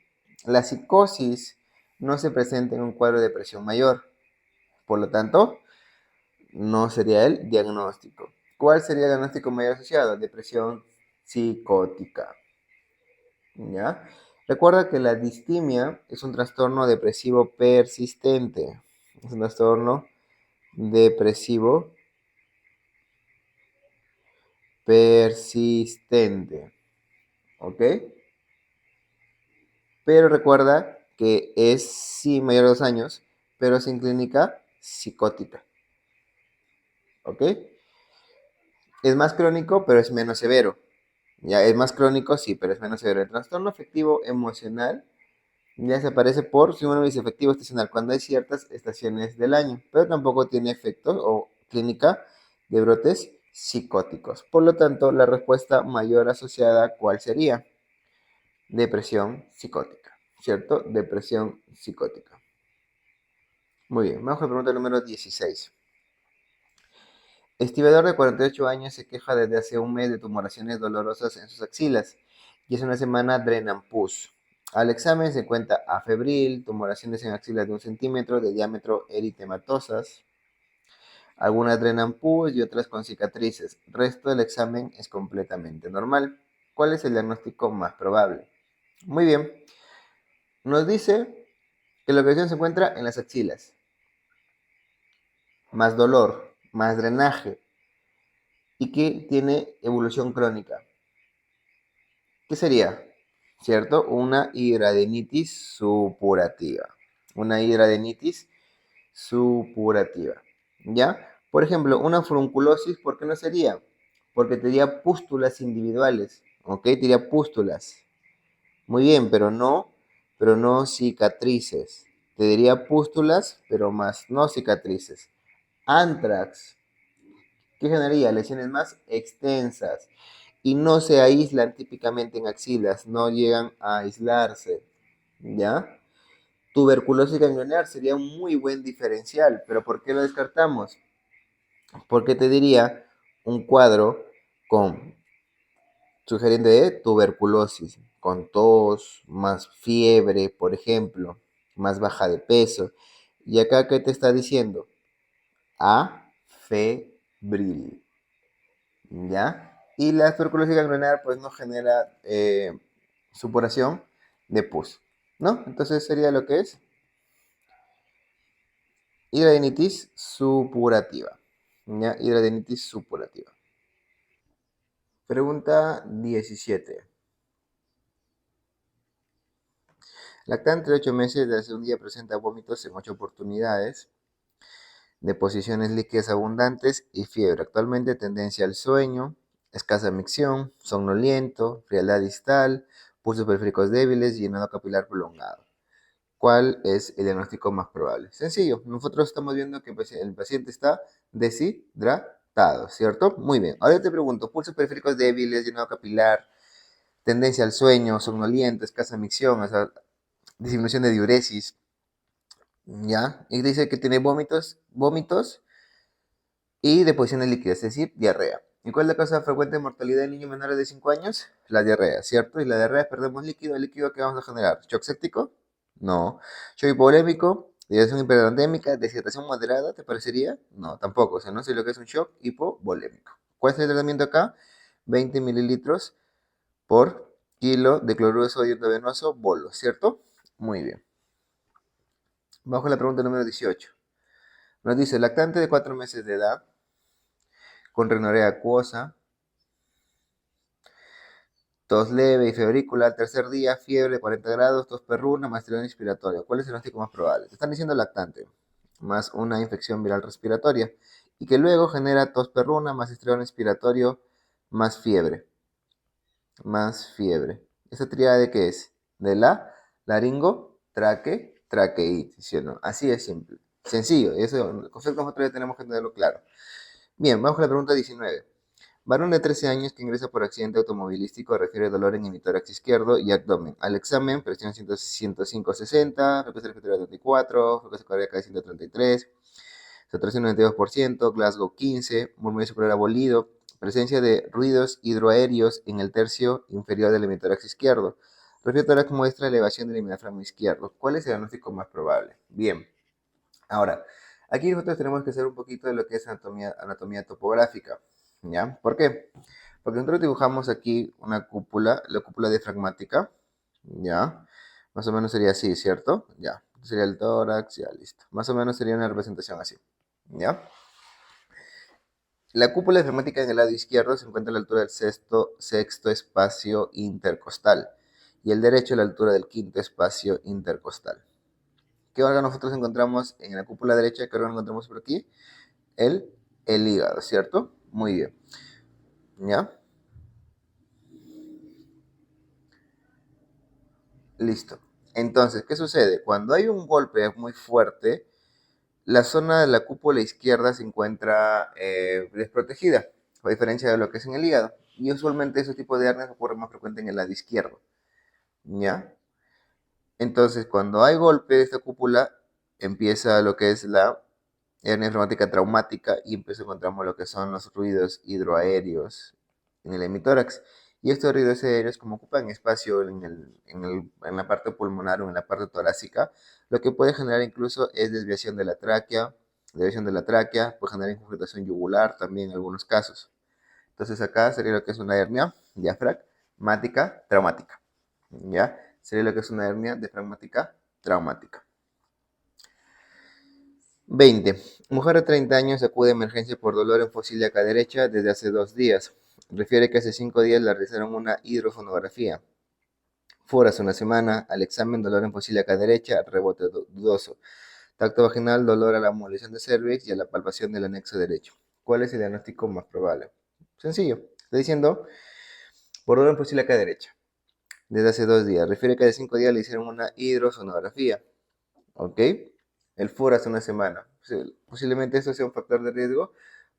La psicosis no se presenta en un cuadro de depresión mayor, por lo tanto, no sería el diagnóstico. ¿Cuál sería el diagnóstico mayor asociado? Depresión psicótica. ¿Ya? Recuerda que la distimia es un trastorno depresivo persistente. Es un trastorno depresivo persistente. ¿Ok? Pero recuerda que es sí mayor de 2 años, pero sin clínica psicótica. ¿Ok? Es más crónico, pero es menos severo. Ya es más crónico, sí, pero es menos severo. El trastorno afectivo emocional ya se aparece por síndrome afectivo estacional cuando hay ciertas estaciones del año, pero tampoco tiene efectos o clínica de brotes psicóticos. Por lo tanto, la respuesta mayor asociada, ¿cuál sería? Depresión psicótica, ¿cierto? Depresión psicótica. Muy bien, vamos a la pregunta número 16. Estibador de 48 años se queja desde hace un mes de tumoraciones dolorosas en sus axilas y hace una semana drenan pus. Al examen se encuentra afebril, tumoraciones en axilas de 1 centímetro de diámetro eritematosas. Algunas drenan pus y otras con cicatrices. El resto del examen es completamente normal. ¿Cuál es el diagnóstico más probable? Muy bien. Nos dice que la localización se encuentra en las axilas. Más dolor, más drenaje y que tiene evolución crónica. ¿Qué sería? ¿Cierto? Una hidradenitis supurativa. Una hidradenitis supurativa. ¿Ya? Por ejemplo, una furunculosis, ¿por qué no sería? Porque tendría pústulas individuales. ¿Ok? Tendría pústulas. Muy bien, pero no cicatrices. Te diría pústulas, pero más no cicatrices. Antrax. ¿Qué generaría? Lesiones más extensas y no se aíslan típicamente en axilas, no llegan a aislarse, ¿ya? Tuberculosis ganglionar sería un muy buen diferencial, pero ¿por qué lo descartamos? Porque te diría un cuadro con sugerente de tuberculosis, con tos, más fiebre, por ejemplo, más baja de peso. ¿Y acá qué te está diciendo? Afebril. ¿Ya? Y la tuberculosis ganglionar pues no genera supuración de pus, ¿no? Entonces sería lo que es hidradenitis supurativa, ¿ya? Hidradenitis supurativa. Pregunta 17. Lactante de 8 meses de hace un día presenta vómitos en 8 oportunidades, deposiciones líquidas abundantes y fiebre. Actualmente tendencia al sueño, escasa micción, somnoliento, frialdad distal, pulsos periféricos débiles y llenado capilar prolongado. ¿Cuál es el diagnóstico más probable? Sencillo, nosotros estamos viendo que el paciente está deshidratado, ¿cierto? Muy bien, ahora yo te pregunto, pulsos periféricos débiles, llenado capilar, tendencia al sueño, somnoliento, escasa micción, o sea, disminución de diuresis, ¿ya? Y dice que tiene vómitos y deposiciones líquidas, es decir, diarrea. ¿Y cuál es la causa frecuente de mortalidad en niños menores de 5 años? La diarrea, ¿cierto? Y la diarrea perdemos líquido, ¿el líquido que vamos a generar? ¿Shock séptico? No. ¿Shock hipovolémico? ¿Deshidratación hiperandémica? ¿Deshidratación moderada? ¿Te parecería? No, tampoco. O sea, no sé lo que es un shock hipovolémico. ¿Cuál es el tratamiento acá? 20 mililitros por kilo de cloruro de sodio intravenoso bolo, ¿cierto? Muy bien. Vamos a la pregunta número 18. Nos dice, lactante de 4 meses de edad, con rinorrea acuosa, tos leve y febrícula al tercer día, fiebre 40 grados, tos perruna, más tirón inspiratorio. ¿Cuál es el diagnóstico más probable? Te están diciendo lactante, más una infección viral respiratoria, y que luego genera tos perruna, más estrión inspiratorio, más fiebre, más fiebre. ¿Esa tríada de qué es? de la laringotraqueitis, ¿sí o no? Así es simple. Sencillo, eso, el concepto nosotros ya tenemos que tenerlo claro. Bien, vamos con la pregunta 19. Varón de 13 años que ingresa por accidente automovilístico refiere dolor en hemitórax izquierdo y abdomen. Al examen, presión 105/60, frecuencia respiratoria 34, frecuencia cardíaca de 133, saturación 92%, Glasgow 15, murmullo superior abolido, presencia de ruidos hidroaéreos en el tercio inferior del hemitórax izquierdo. Refiere tórax muestra elevación del diafragma izquierdo. ¿Cuál es el diagnóstico más probable? Bien, ahora, aquí nosotros tenemos que hacer un poquito de lo que es anatomía topográfica. ¿Ya? ¿Por qué? Porque nosotros dibujamos aquí una cúpula, la cúpula diafragmática, ¿ya? Más o menos sería así, ¿cierto? Ya, sería el tórax, ya, listo. Más o menos sería una representación así, ¿ya? La cúpula diafragmática en el lado izquierdo se encuentra a la altura del sexto espacio intercostal y el derecho a la altura del quinto espacio intercostal. ¿Qué órgano nosotros encontramos en la cúpula derecha? ¿Qué órgano encontramos por aquí? El, el hígado, ¿cierto? Muy bien. ¿Ya? Listo. Entonces, ¿qué sucede? Cuando hay un golpe muy fuerte, la zona de la cúpula izquierda se encuentra desprotegida, a diferencia de lo que es en el hígado. Y usualmente ese tipo de hernias ocurre más frecuente en el lado izquierdo. ¿Ya? Entonces, cuando hay golpe de esta cúpula, empieza lo que es la hernia traumática traumática y empieza encontramos lo que son los ruidos hidroaéreos en el hemitórax. Y estos ruidos aéreos, como ocupan espacio en la parte pulmonar o en la parte torácica, lo que puede generar incluso es desviación de la tráquea, puede generar infiltración yugular también en algunos casos. Entonces acá sería lo que es una hernia diafragmática traumática. ¿Ya? Sería lo que es una hernia diafragmática traumática. 20. Mujer de 30 años acude a emergencia por dolor en fosa ilíaca derecha desde hace 2 días. Refiere que hace 5 días le realizaron una hidrofonografía. Fue hace una semana, al examen dolor en fosa ilíaca derecha, rebote dudoso. Tacto vaginal, dolor a la movilización de cervix y a la palpación del anexo derecho. ¿Cuál es el diagnóstico más probable? Sencillo. Está diciendo por dolor en fosa ilíaca derecha desde hace 2 días. Refiere que hace 5 días le hicieron una hidrosonografía. ¿Ok? El FUR hace una semana. Posiblemente eso sea un factor de riesgo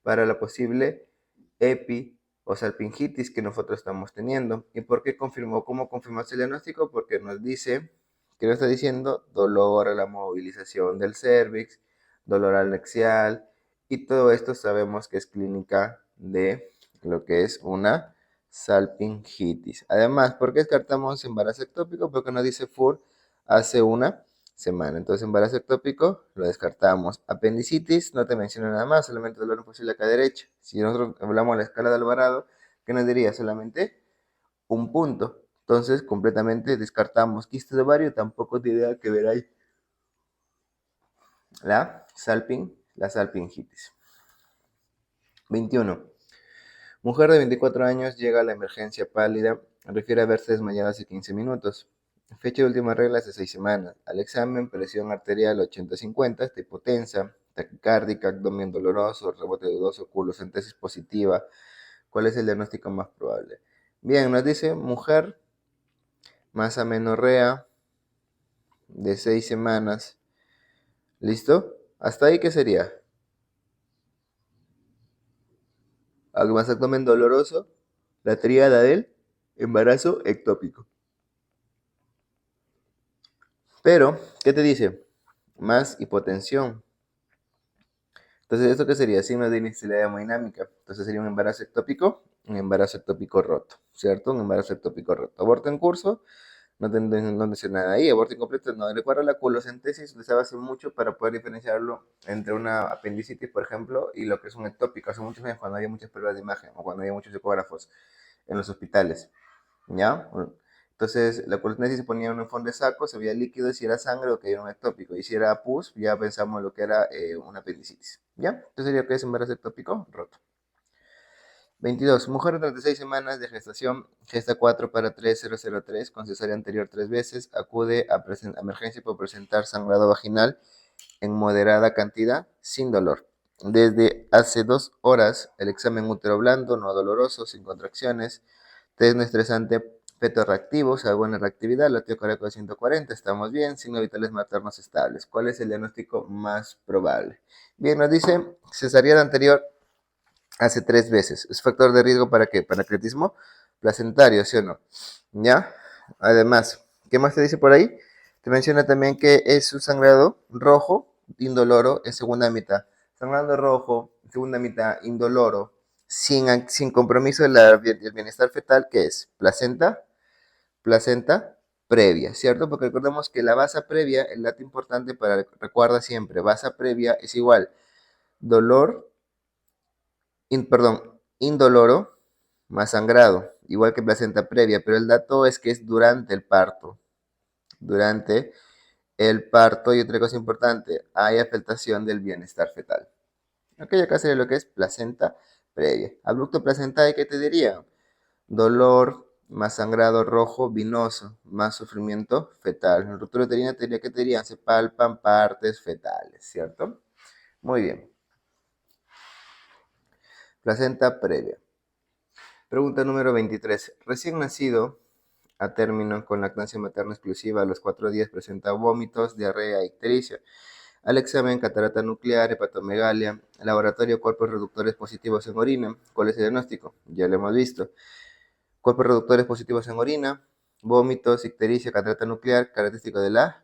para la posible epi o salpingitis que nosotros estamos teniendo. ¿Y por qué confirmó? ¿Cómo confirmó ese diagnóstico? Porque nos dice, que nos está diciendo dolor a la movilización del cervix, dolor anexial, y todo esto sabemos que es clínica de lo que es una salpingitis. Además, ¿por qué descartamos embarazo ectópico? Porque nos dice FUR hace una semana. Entonces, embarazo ectópico lo descartamos. Apendicitis, no te menciono nada más, solamente dolor en fosa ilíaca derecha. Si nosotros hablamos de la escala de Alvarado, ¿qué nos diría? Solamente un punto. Entonces, completamente descartamos quiste de ovario, tampoco tiene nada que ver ahí. La salpingitis. 21. Mujer de 24 años llega a la emergencia pálida, refiere haberse desmayado hace 15 minutos. Fecha de última regla hace 6 semanas. Al examen, presión arterial 80-50, está hipotensa, taquicárdica, abdomen doloroso, rebote dudoso, culocentesis positiva. ¿Cuál es el diagnóstico más probable? Bien, nos dice mujer, más amenorrea de 6 semanas. ¿Listo? ¿Hasta ahí qué sería? Algo más abdomen doloroso, la tríada del embarazo ectópico. Pero, ¿qué te dice? Más hipotensión. Entonces, ¿esto qué sería? Signos de inestabilidad hemodinámica. Entonces sería un embarazo ectópico roto, ¿cierto? Un embarazo ectópico roto. Aborto en curso, no dice nada ahí. Aborto incompleto, no. Recuerda la culocentesis, usaba hace mucho para poder diferenciarlo entre una apendicitis, por ejemplo, y lo que es un ectópico. Hace muchos años cuando había muchas pruebas de imagen o cuando había muchos ecógrafos en los hospitales. ¿Ya? Entonces, la colosnesis se ponía en un fondo de saco, se veía líquido, si era sangre o que era un ectópico, y si era pus, ya pensamos lo que era una apendicitis, ¿ya? Entonces sería que es embarazo ectópico roto. 22. Mujer de 36 semanas de gestación, gesta 4 para 3003, con cesárea anterior 3 veces, acude a emergencia por presentar sangrado vaginal en moderada cantidad, sin dolor. Desde hace 2 horas, el examen útero blando, no doloroso, sin contracciones, test no estresante Feto reactivo, o buena reactividad, latido cardíaco de 140, estamos bien, signos vitales maternos estables. ¿Cuál es el diagnóstico más probable? Bien, nos dice cesariana anterior hace 3 veces. ¿Es factor de riesgo para qué? Pancreatismo placentario, ¿sí o no? ¿Ya? Además, ¿qué más te dice por ahí? Te menciona también que es un sangrado rojo, indoloro, en segunda mitad. Sangrado rojo, en segunda mitad, indoloro, sin compromiso del bienestar fetal, ¿qué es? Placenta previa, ¿cierto? Porque recordemos que la basa previa, el dato importante recuerda siempre, basa previa es igual, dolor, indoloro más sangrado, igual que placenta previa, pero el dato es que es durante el parto. Durante el parto, y otra cosa importante, hay afectación del bienestar fetal. Ok, acá sería lo que es placenta previa. Abrupto placentae, ¿qué te diría? Dolor, más sangrado rojo, vinoso, más sufrimiento fetal. En ruptura uterina ¿qué te dirían? Se palpan partes fetales, ¿cierto? Muy bien. Placenta previa. Pregunta número 23. Recién nacido, a término con lactancia materna exclusiva, a los 4 días presenta vómitos, diarrea, ictericia. Al examen, catarata nuclear, hepatomegalia, laboratorio, cuerpos reductores positivos en orina. ¿Cuál es el diagnóstico? Ya lo hemos visto. Cuerpos reductores positivos en orina, vómitos, ictericia, catarata nuclear, característico de la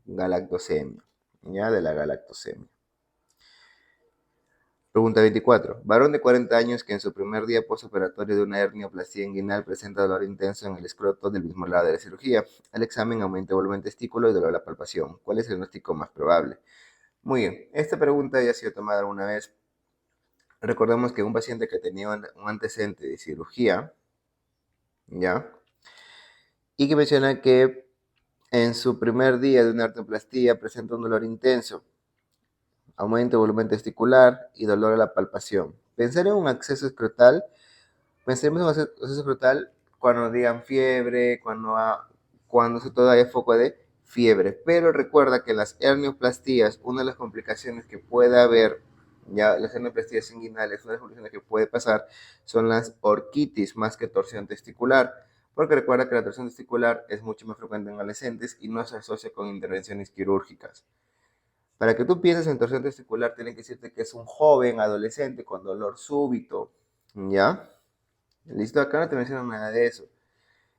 galactosemia. Ya, de la galactosemia. Pregunta 24. Varón de 40 años que en su primer día postoperatorio de una hernioplastia inguinal presenta dolor intenso en el escroto del mismo lado de la cirugía. Al examen aumenta el volumen testículo y dolor a la palpación. ¿Cuál es el diagnóstico más probable? Muy bien. Esta pregunta ya ha sido tomada alguna vez. Recordemos que un paciente que tenía un antecedente de cirugía, ¿ya? Y que menciona que en su primer día de una artroplastía presenta un dolor intenso, aumento de volumen testicular y dolor a la palpación. Pensar en un acceso escrotal, pensemos en un acceso escrotal cuando digan fiebre, cuando se todavía hay foco de fiebre. Pero recuerda que las hernioplastías, una de las complicaciones que puede haber, ya las hernioplastías inguinales, una de las complicaciones que puede pasar son las orquitis más que torsión testicular. Porque recuerda que la torsión testicular es mucho más frecuente en adolescentes y no se asocia con intervenciones quirúrgicas. Para que tú pienses en torsión testicular, tienen que decirte que es un joven adolescente con dolor súbito, ¿ya? Listo, acá no te mencionan nada de eso.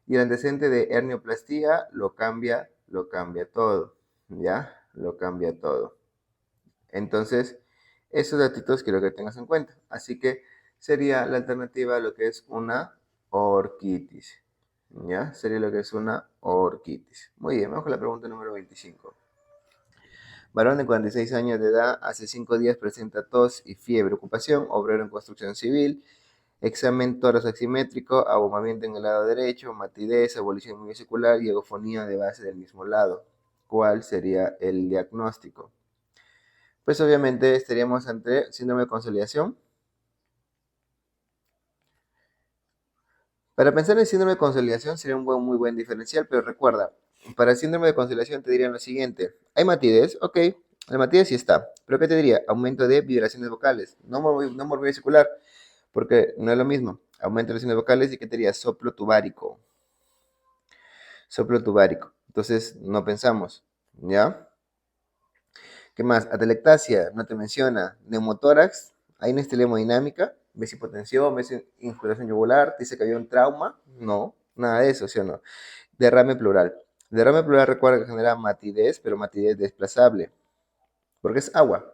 Y el antecedente de hernioplastia lo cambia todo, ¿ya? Lo cambia todo. Entonces, esos datitos quiero que tengas en cuenta. Así que sería la alternativa a lo que es una orquitis, ¿ya? Sería lo que es una orquitis. Muy bien, vamos con la pregunta número 25. Varón de 46 años de edad, hace 5 días presenta tos y fiebre. Ocupación, obrero en construcción civil. Examen tórax aximétrico, abombamiento en el lado derecho, matidez, abolición vesicular y egofonía de base del mismo lado. ¿Cuál sería el diagnóstico? Pues obviamente estaríamos ante síndrome de consolidación. Para pensar en síndrome de consolidación sería un muy buen diferencial, pero recuerda, para el síndrome de consolidación te dirían lo siguiente. ¿Hay matidez? Ok, la matidez sí está. ¿Pero qué te diría? Aumento de vibraciones vocales, no morbo vesicular, porque no es lo mismo. Aumento de vibraciones vocales y ¿qué te diría? Soplo tubárico. Soplo tubárico. Entonces, no pensamos, ¿ya? ¿Qué más? Atelectasia, no te menciona. Neumotórax, hay inestabilidad hemodinámica, ves hipotensión, ves infiltración yugular, te dice que había un trauma, no, nada de eso, ¿sí o no? Derrame pleural. Derrame pleural recuerda que genera matidez, pero matidez desplazable, porque es agua,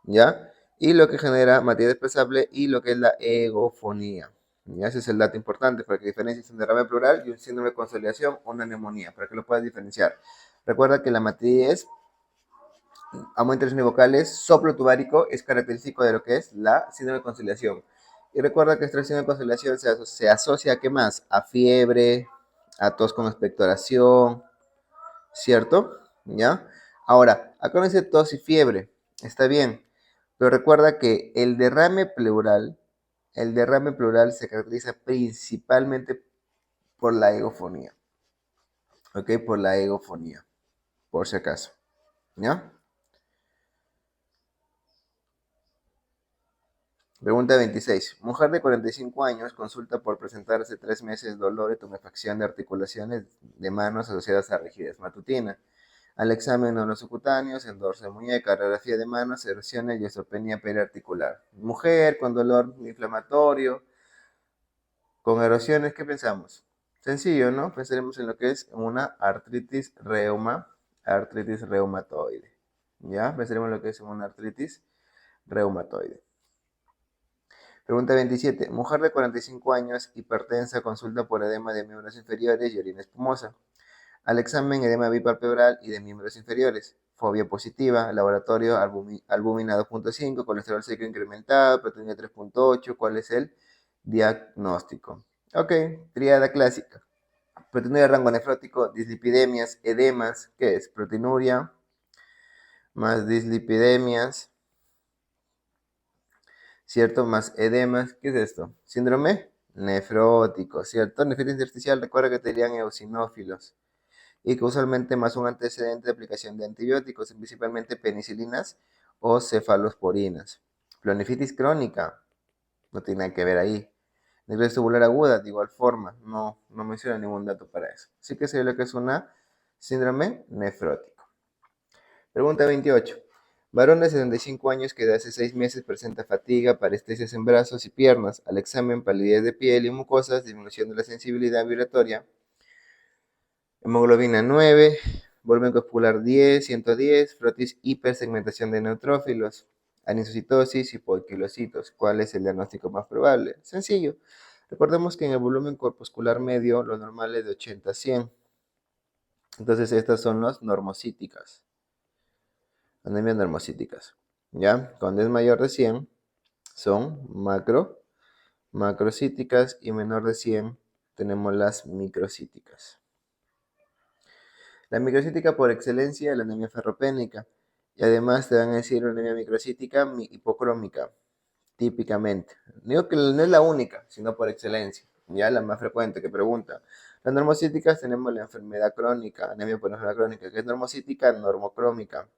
¿ya? Y lo que genera matidez desplazable y lo que es la egofonía. ¿Ya? Ese es el dato importante para que diferencies un derrame pleural y un síndrome de consolidación o una neumonía, para que lo puedas diferenciar. Recuerda que la matidez, aumento de vocales, soplo tubárico es característico de lo que es la síndrome de consolidación. Y recuerda que esta síndrome de consolidación se asocia a qué más? A fiebre, a tos con expectoración, ¿cierto? ¿Ya? Ahora, acá no dice tos y fiebre, está bien, pero recuerda que el derrame pleural se caracteriza principalmente por la egofonía, ¿ok? Por la egofonía, por si acaso, ¿ya? Pregunta 26. Mujer de 45 años consulta por presentarse 3 meses dolor y tumefacción de articulaciones de manos asociadas a rigidez matutina. Al examen subcutáneos, el dorso de muñeca, radiografía de manos, erosiones y osteopenia periarticular. Mujer con dolor inflamatorio, con erosiones, ¿qué pensamos? Sencillo, ¿no? Pensaremos en lo que es una artritis reumatoide. ¿Ya? Pensaremos en lo que es una artritis reumatoide. Pregunta 27. Mujer de 45 años, hipertensa, consulta por edema de miembros inferiores y orina espumosa. Al examen, edema bipalpebral y de miembros inferiores. Fobia positiva, laboratorio, albúmina 2.5, colesterol seco incrementado, proteinina 3.8. ¿Cuál es el diagnóstico? Ok, triada clásica. Proteinuria de rango nefrótico, dislipidemias, edemas. ¿Qué es? Proteinuria más dislipidemias, ¿cierto? Más edemas. ¿Qué es esto? Síndrome nefrótico, ¿cierto? Nefritis intersticial, recuerda que te dirían eosinófilos. Y que usualmente más un antecedente de aplicación de antibióticos, principalmente penicilinas o cefalosporinas. Planifitis crónica, no tiene nada que ver ahí. Necrosis tubular aguda, de igual forma, no menciona ningún dato para eso. Así que sería lo que es una síndrome nefrótico. Pregunta 28. Varón de 75 años que de hace 6 meses presenta fatiga, parestesias en brazos y piernas. Al examen, palidez de piel y mucosas, disminución de la sensibilidad vibratoria, hemoglobina 9, volumen corporal 10, 110, frotis hipersegmentación de neutrófilos, anisocitosis y poiquilocitos. ¿Cuál es el diagnóstico más probable? Sencillo. Recordemos que en el volumen corpuscular medio lo normal es de 80 a 100. Entonces estas son las normocíticas. Anemias normocíticas. ¿Ya? Cuando es mayor de 100 son macrocíticas y menor de 100 tenemos las microcíticas. La microcítica por excelencia es la anemia ferropénica. Y además te van a decir una anemia microcítica hipocrómica, típicamente. Digo que no es la única, sino por excelencia. Ya la más frecuente que pregunta. Las normocíticas tenemos la enfermedad crónica, anemia por enfermedad crónica, que es normocítica normocrómica.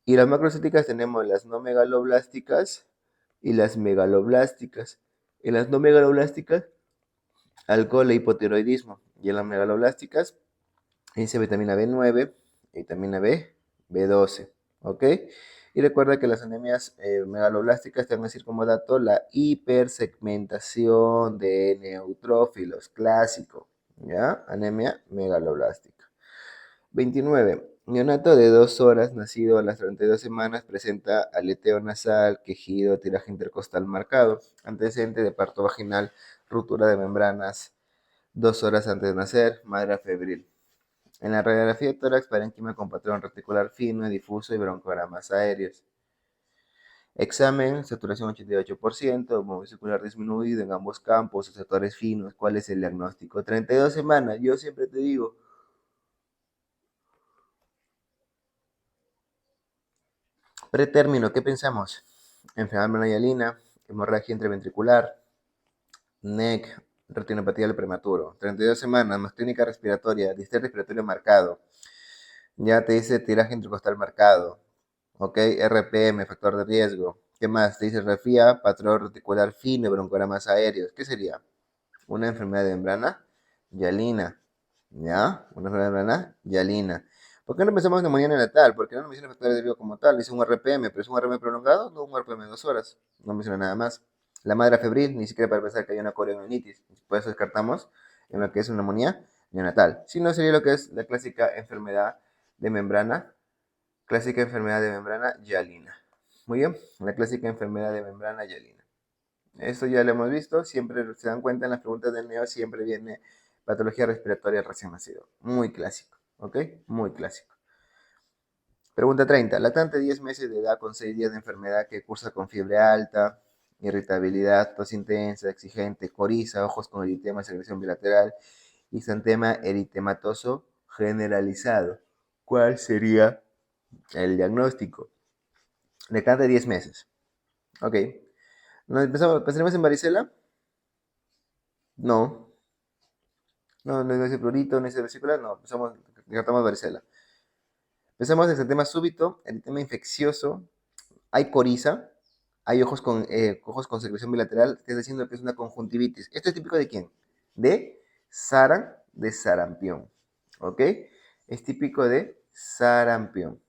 Y las macrocíticas tenemos las no megaloblásticas y las megaloblásticas. En las no megaloblásticas, alcohol e hipotiroidismo. Y en las megaloblásticas, dice vitamina B9, vitamina B12, ¿ok? Y recuerda que las anemias megaloblásticas te van a decir como dato la hipersegmentación de neutrófilos, clásico, ¿ya? Anemia megaloblástica. 29. Neonato de 2 horas, nacido a las 32 semanas, presenta aleteo nasal, quejido, tiraje intercostal marcado, antecedente de parto vaginal, ruptura de membranas 2 horas antes de nacer, madre febril. En la radiografía de tórax, parénquima con patrón reticular fino, difuso y broncogramas aéreos. Examen, saturación 88%, movesicular disminuido en ambos campos, receptores finos. ¿Cuál es el diagnóstico? 32 semanas, yo siempre te digo. Pretérmino, ¿qué pensamos? Enfermedad menayalina, hemorragia intraventricular, NEC, retinopatía del prematuro. 32 semanas, más clínica respiratoria, distrés respiratorio marcado. Ya te dice tiraje intercostal marcado. Ok, RPM, factor de riesgo. ¿Qué más? Te dice refía, patrón reticular fino, broncogramas aéreos. ¿Qué sería? Una enfermedad de membrana hialina. ¿Ya? Una enfermedad de membrana hialina. ¿Por qué no pensamos en neumonía neonatal? Porque no menciona factores de riesgo como tal. Dice un RPM, pero es un RPM prolongado, no un RPM de 2 horas. No menciona nada más. La madre febril, ni siquiera para pensar que hay una corionitis. Por eso descartamos en lo que es una neumonía neonatal. Si no, sería lo que es la clásica enfermedad de membrana hialina. Muy bien, la clásica enfermedad de membrana hialina. Esto ya lo hemos visto, siempre se dan cuenta en las preguntas del neo, siempre viene patología respiratoria recién nacido. Muy clásico, ¿ok? Muy clásico. Pregunta 30. Latente 10 meses de edad con 6 días de enfermedad que cursa con fiebre alta, irritabilidad, tos intensa, exigente, coriza, ojos con eritema, secreción bilateral y xantema eritematoso generalizado. ¿Cuál sería el diagnóstico? Latente 10 meses. Ok. ¿Pensaremos en varicela? No. No, no es prurito, no es vesícula, no. Descartamos varicela. Pensamos en el tema súbito, el tema infeccioso. Hay coriza, Hay ojos con secreción bilateral, que está diciendo que es una conjuntivitis. ¿Esto es típico de quién? De sarampión. ¿Ok? Es típico de sarampión.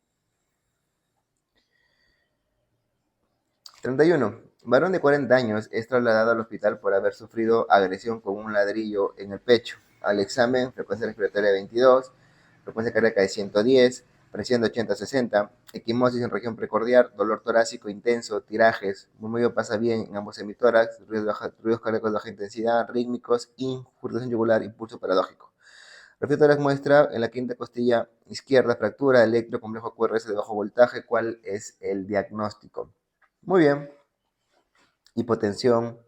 31. Varón de 40 años es trasladado al hospital por haber sufrido agresión con un ladrillo en el pecho. Al examen, frecuencia respiratoria de 22, frecuencia cardíaca de 110, presión de 80-60, equimosis en región precordial, dolor torácico intenso, tirajes, murmullo pasa bien en ambos hemitórax, ruidos cardíacos de baja intensidad, rítmicos, incurtación yugular, impulso paradójico. Reflejo tórax muestra en la quinta costilla izquierda fractura electrocomplejo QRS de bajo voltaje. ¿Cuál es el diagnóstico? Muy bien. Hipotensión,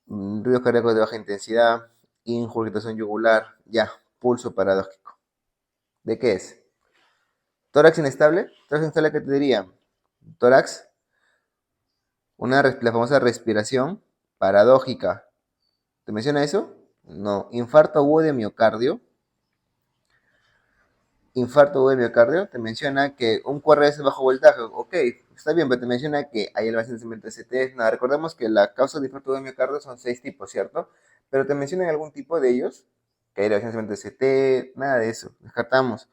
ruidos cardíacos de baja intensidad, ingurgitación yugular, ya, pulso paradójico. ¿De qué es? ¿Tórax inestable? ¿Tórax inestable qué te diría? Tórax, la famosa respiración paradójica. ¿Te menciona eso? No. Infarto agudo de miocardio. Infarto agudo de miocardio. Te menciona que un QRS bajo voltaje. Ok, está bien, pero te menciona que hay elevación de CT. Nada, recordemos que la causa de infarto agudo de miocardio son 6 tipos, ¿cierto? Pero te mencionan algún tipo de ellos, que hay elevación de CT, nada de eso. Descartamos.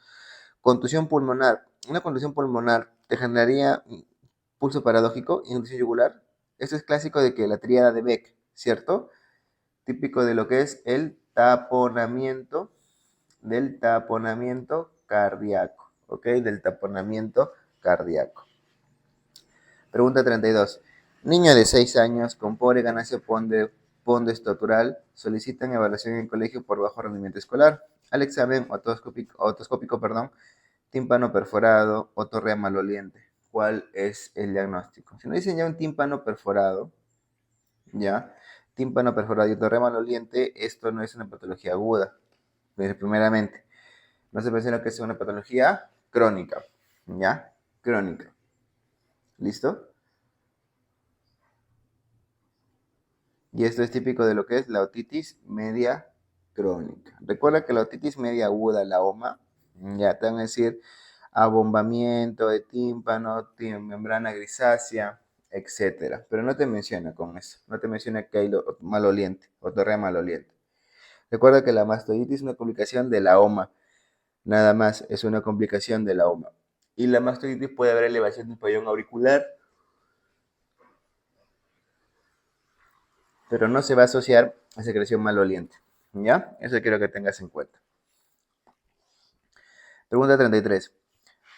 Contusión pulmonar. Una contusión pulmonar te generaría pulso paradójico, inducción yugular. Esto es clásico de que la tríada de Beck, ¿cierto? Típico de lo que es el taponamiento, del taponamiento cardíaco, ¿ok? Del taponamiento cardíaco. Pregunta 32. Niño de 6 años con pobre ganancia pondoestructural solicitan evaluación en colegio por bajo rendimiento escolar. Al examen otoscópico, tímpano perforado, otorrea maloliente. ¿Cuál es el diagnóstico? Si no dicen ya un tímpano perforado, ya, tímpano perforado y otorrea maloliente, esto no es una patología aguda, primeramente. No se menciona que sea una patología crónica, ya, crónica. ¿Listo? Y esto es típico de lo que es la otitis media crónica. Recuerda que la otitis media aguda, la OMA, ya te van a decir abombamiento de tímpano, membrana grisácea, etcétera. Pero no te menciona con eso. No te menciona que hay maloliente, otorrea maloliente. Recuerda que la mastoiditis es una complicación de la OMA. Nada más, es una complicación de la OMA. Y la mastoiditis puede haber elevación del pabellón auricular, pero no se va a asociar a secreción maloliente. ¿Ya? Eso quiero que tengas en cuenta. Pregunta 33.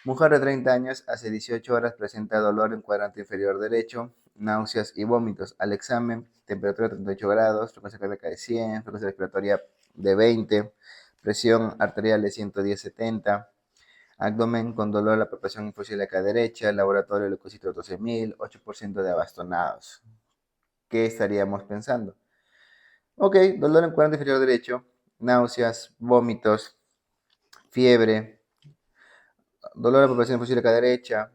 Mujer de 30 años, hace 18 horas presenta dolor en cuadrante inferior derecho, náuseas y vómitos. Al examen, temperatura de 38 grados, frecuencia cardíaca de 100, frecuencia respiratoria de 20, presión arterial de 110-70, abdomen con dolor a la palpación infocílica derecha, laboratorio de leucocitos 12.000, 8% de abastonados. ¿Qué estaríamos pensando? Ok, dolor en cuadrante inferior derecho, náuseas, vómitos, fiebre, dolor a la palpación infocílica derecha.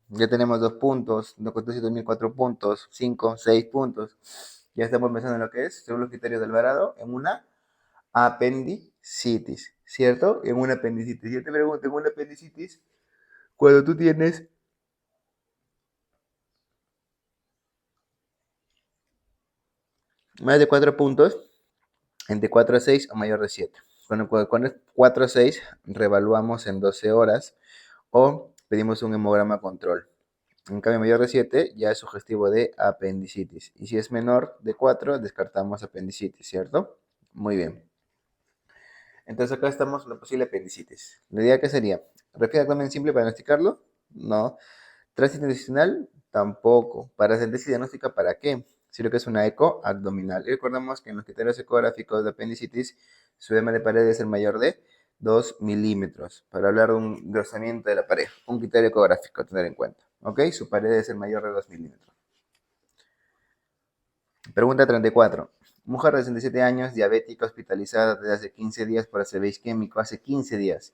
Ya tenemos 2 puntos, 2.700.000, 4 puntos, 5, 6 puntos. Ya estamos pensando en lo que es, según los criterios de Alvarado, en una apendicitis, ¿cierto? En una apendicitis. Yo te pregunto, en una apendicitis, cuando tú tienes más de 4 puntos, entre 4 a 6 o mayor de 7. Cuando es 4 a 6, revaluamos en 12 horas o pedimos un hemograma control. En cambio, mayor de 7 ya es sugestivo de apendicitis. Y si es menor de 4, descartamos apendicitis, ¿cierto? Muy bien. Entonces acá estamos en una posible apendicitis. La idea que sería, ¿refiere abdomen simple para diagnosticarlo? No. ¿Tránsito intestinal? Tampoco. ¿Paracentesis diagnóstica para qué? Sino que es una eco abdominal. Y recordamos que en los criterios ecográficos de apendicitis, su edema de pared debe ser mayor de 2 milímetros. Para hablar de un engrosamiento de la pared. Un criterio ecográfico a tener en cuenta. ¿Ok? Su pared debe ser mayor de 2 milímetros. Pregunta 34. Mujer de 67 años, diabética, hospitalizada desde hace 15 días por ACV isquémico. Hace 15 días.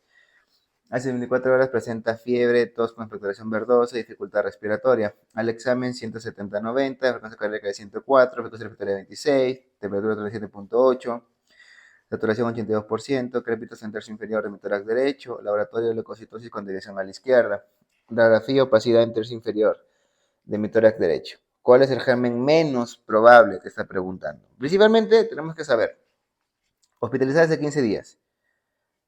Hace 24 horas presenta fiebre, tos con expectoración verdosa y dificultad respiratoria. Al examen 170-90, frecuencia cardíaca de 104, frecuencia respiratoria de 26, temperatura 37.8, saturación 82%, crépitos en tercio inferior de mi tórax derecho, laboratorio de leucocitosis con dirección a la izquierda, radiografía opacidad en tercio inferior. de mi tórax derecho. ¿Cuál es el germen menos probable? Te está preguntando. Principalmente tenemos que saber, hospitalizada hace 15 días.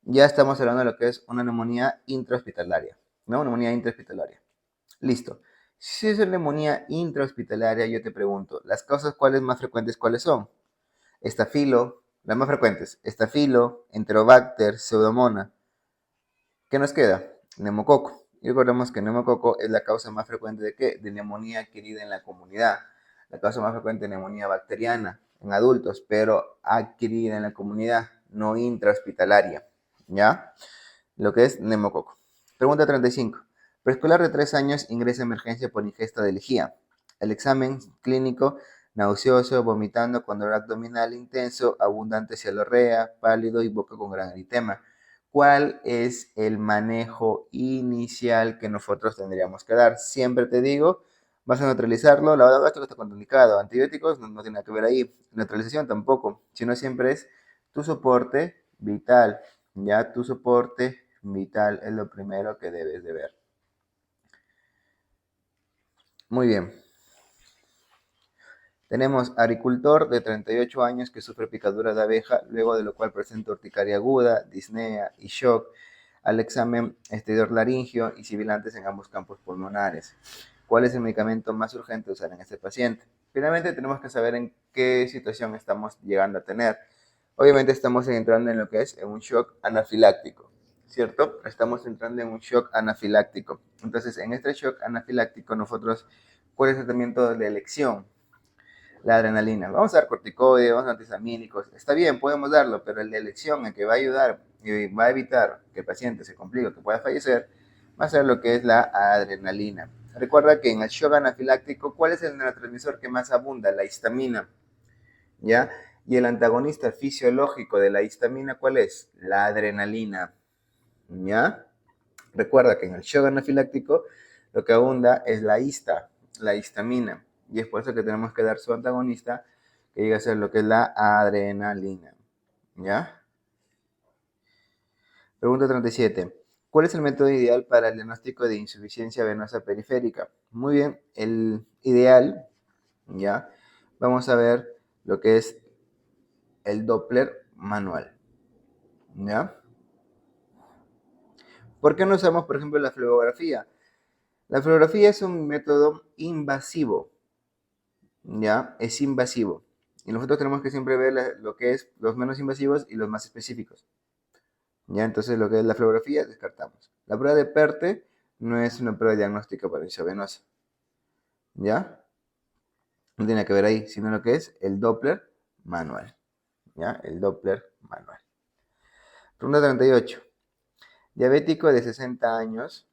Ya estamos hablando de lo que es una neumonía intrahospitalaria, ¿no? Neumonía intrahospitalaria. Listo. Si es una neumonía intrahospitalaria, yo te pregunto, ¿las causas cuáles más frecuentes cuáles son? Estafilo, las más frecuentes, estafilo, enterobacter, pseudomonas. ¿Qué nos queda? Neumococo. Y recordemos que neumococo es la causa más frecuente de qué? De neumonía adquirida en la comunidad. La causa más frecuente de neumonía bacteriana en adultos, pero adquirida en la comunidad, no intrahospitalaria. ¿Ya? Lo que es neumococo. Pregunta 35. Preescolar de 3 años ingresa a emergencia por ingesta de lejía. El examen clínico, nauseoso, vomitando con dolor abdominal intenso, abundante cialorrea, pálido y boca con gran eritema. ¿Cuál es el manejo inicial que nosotros tendríamos que dar? Siempre te digo, vas a neutralizarlo. La verdad, esto está contraindicado. Antibióticos no tiene nada que ver ahí. Neutralización tampoco. Sino siempre es tu soporte vital. Ya tu soporte vital es lo primero que debes de ver. Muy bien. Tenemos agricultor de 38 años que sufre picadura de abeja, luego de lo cual presenta urticaria aguda, disnea y shock al examen exterior laringio y sibilantes en ambos campos pulmonares. ¿Cuál es el medicamento más urgente a usar en este paciente? Finalmente tenemos que saber en qué situación estamos llegando a tener. Obviamente estamos entrando en lo que es un shock anafiláctico, ¿cierto? Estamos entrando en un shock anafiláctico. Entonces, en este shock anafiláctico nosotros, ¿cuál es el tratamiento de elección? La adrenalina. Vamos a dar corticoides, vamos a dar antihistamínicos. Está bien, podemos darlo, pero el de elección, el que va a ayudar y va a evitar que el paciente se complique o que pueda fallecer, va a ser lo que es la adrenalina. Recuerda que en el shock anafiláctico, ¿cuál es el neurotransmisor que más abunda? La histamina, ¿ya? Y el antagonista fisiológico de la histamina, ¿cuál es? La adrenalina, ¿ya? Recuerda que en el shock anafiláctico lo que abunda es la histamina. Y es por eso que tenemos que dar su antagonista, que llega a ser lo que es la adrenalina. ¿Ya? Pregunta 37. ¿Cuál es el método ideal para el diagnóstico de insuficiencia venosa periférica? Muy bien, el ideal, ¿ya? Vamos a ver lo que es el Doppler manual. ¿Ya? ¿Por qué no usamos, por ejemplo, la flebografía? La flebografía es un método invasivo, ¿ya? Es invasivo. Y nosotros tenemos que siempre ver lo que es los menos invasivos y los más específicos. ¿Ya? Entonces, lo que es la flebografía, descartamos. La prueba de PERTE no es una prueba diagnóstica para venosa. ¿Ya? No tiene que ver ahí, sino lo que es el Doppler manual. ¿Ya? El Doppler manual. Pregunta 38. Diabético de 60 años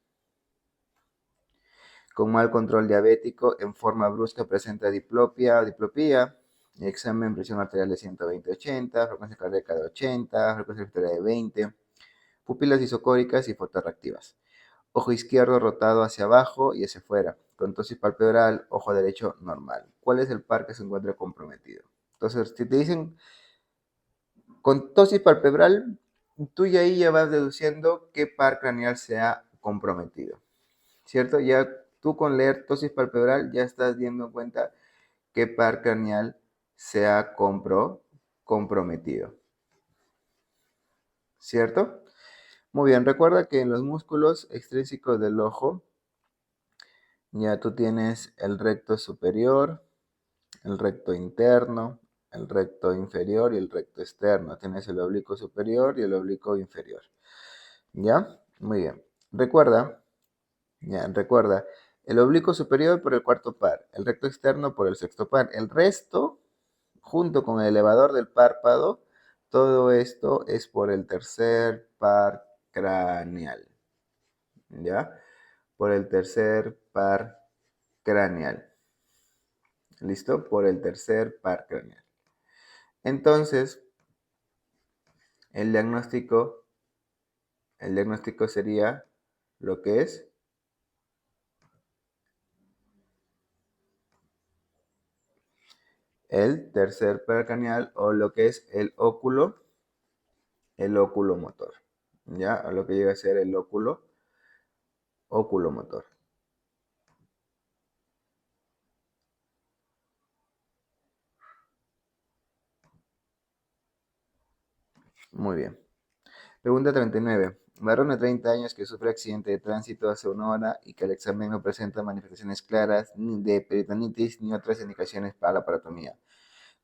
con mal control diabético en forma brusca presenta diplopia o diplopía, examen presión arterial de 120-80, frecuencia cardíaca de 80, frecuencia respiratoria de 20, pupilas isocóricas y fotorreactivas. Ojo izquierdo rotado hacia abajo y hacia afuera, con tosis palpebral, ojo derecho normal. ¿Cuál es el par que se encuentra comprometido? Entonces, si te dicen con tosis palpebral, tú ya ahí ya vas deduciendo qué par craneal se ha comprometido, ¿cierto? Ya tú con leer tosis palpebral ya estás dando cuenta qué par craneal se ha comprometido, ¿cierto? Muy bien, recuerda que en los músculos extrínsecos del ojo ya tú tienes el recto superior, el recto interno, el recto inferior y el recto externo. Tienes el oblicuo superior y el oblicuo inferior. ¿Ya? Muy bien. Recuerda, el oblicuo superior por el cuarto par, el recto externo por el sexto par. El resto, junto con el elevador del párpado, todo esto es por el tercer par craneal. ¿Ya? Por el tercer par craneal. ¿Listo? Por el tercer par craneal. Entonces, el diagnóstico sería lo que es el tercer par craneal o lo que es el óculo motor. ¿Ya? A lo que llega a ser el óculo motor. Muy bien. Pregunta 39. Varón de 30 años que sufre accidente de tránsito hace una hora y que al examen no presenta manifestaciones claras ni de peritonitis ni otras indicaciones para la paratomía.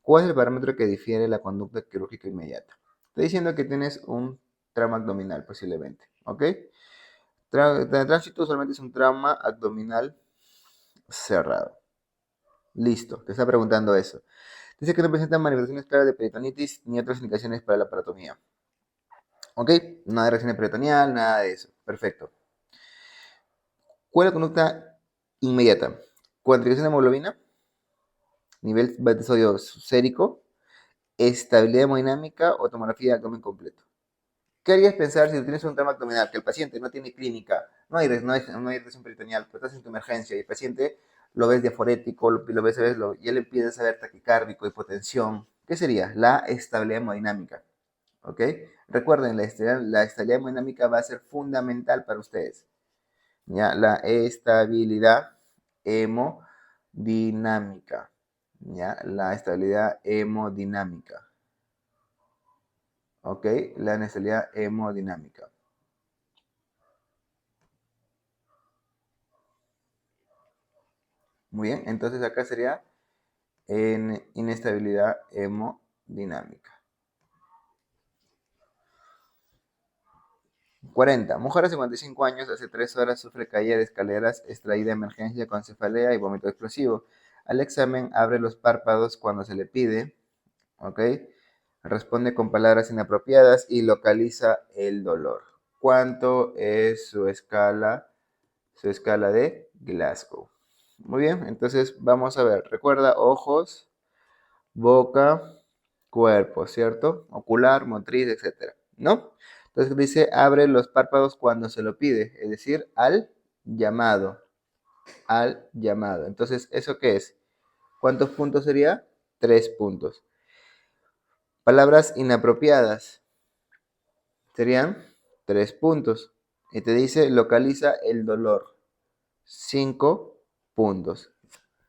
¿Cuál es el parámetro que difiere la conducta quirúrgica inmediata? Estoy diciendo que tienes un trauma abdominal posiblemente, ¿ok? De tránsito usualmente es un trauma abdominal cerrado. Listo, te está preguntando eso. Dice que no presenta manifestaciones claras de peritonitis ni otras indicaciones para la paratomía. ¿Ok? Nada de reacción peritoneal, nada de eso. Perfecto. ¿Cuál es la conducta inmediata? Cuantificación de hemoglobina, nivel de sodio sérico, estabilidad hemodinámica o tomografía de abdomen completo. ¿Qué harías pensar si tienes un trauma abdominal, que el paciente no tiene clínica, no hay reacción peritoneal, pero estás en tu emergencia y el paciente lo ves diaforético, lo ves, y él empieza a ver taquicárdico, hipotensión? ¿Qué sería? La estabilidad hemodinámica. ¿Ok? Recuerden, la estabilidad hemodinámica va a ser fundamental para ustedes. ¿Ya? La estabilidad hemodinámica. ¿Ya? La estabilidad hemodinámica. ¿Ok? La estabilidad hemodinámica. Muy bien, entonces acá sería en inestabilidad hemodinámica. 40. Mujer de 55 años, hace 3 horas sufre caída de escaleras, extraída de emergencia con cefalea y vómito explosivo. Al examen abre los párpados cuando se le pide, ¿ok? Responde con palabras inapropiadas y localiza el dolor. ¿Cuánto es su escala de Glasgow? Muy bien, entonces vamos a ver. Recuerda ojos, boca, cuerpo, ¿cierto? Ocular, motriz, etcétera, ¿no? Entonces dice, abre los párpados cuando se lo pide, es decir, llamado, al llamado. Entonces, ¿eso qué es? ¿Cuántos puntos sería? 3 puntos. Palabras inapropiadas serían 3 puntos. Y te dice, localiza el dolor. 5 puntos.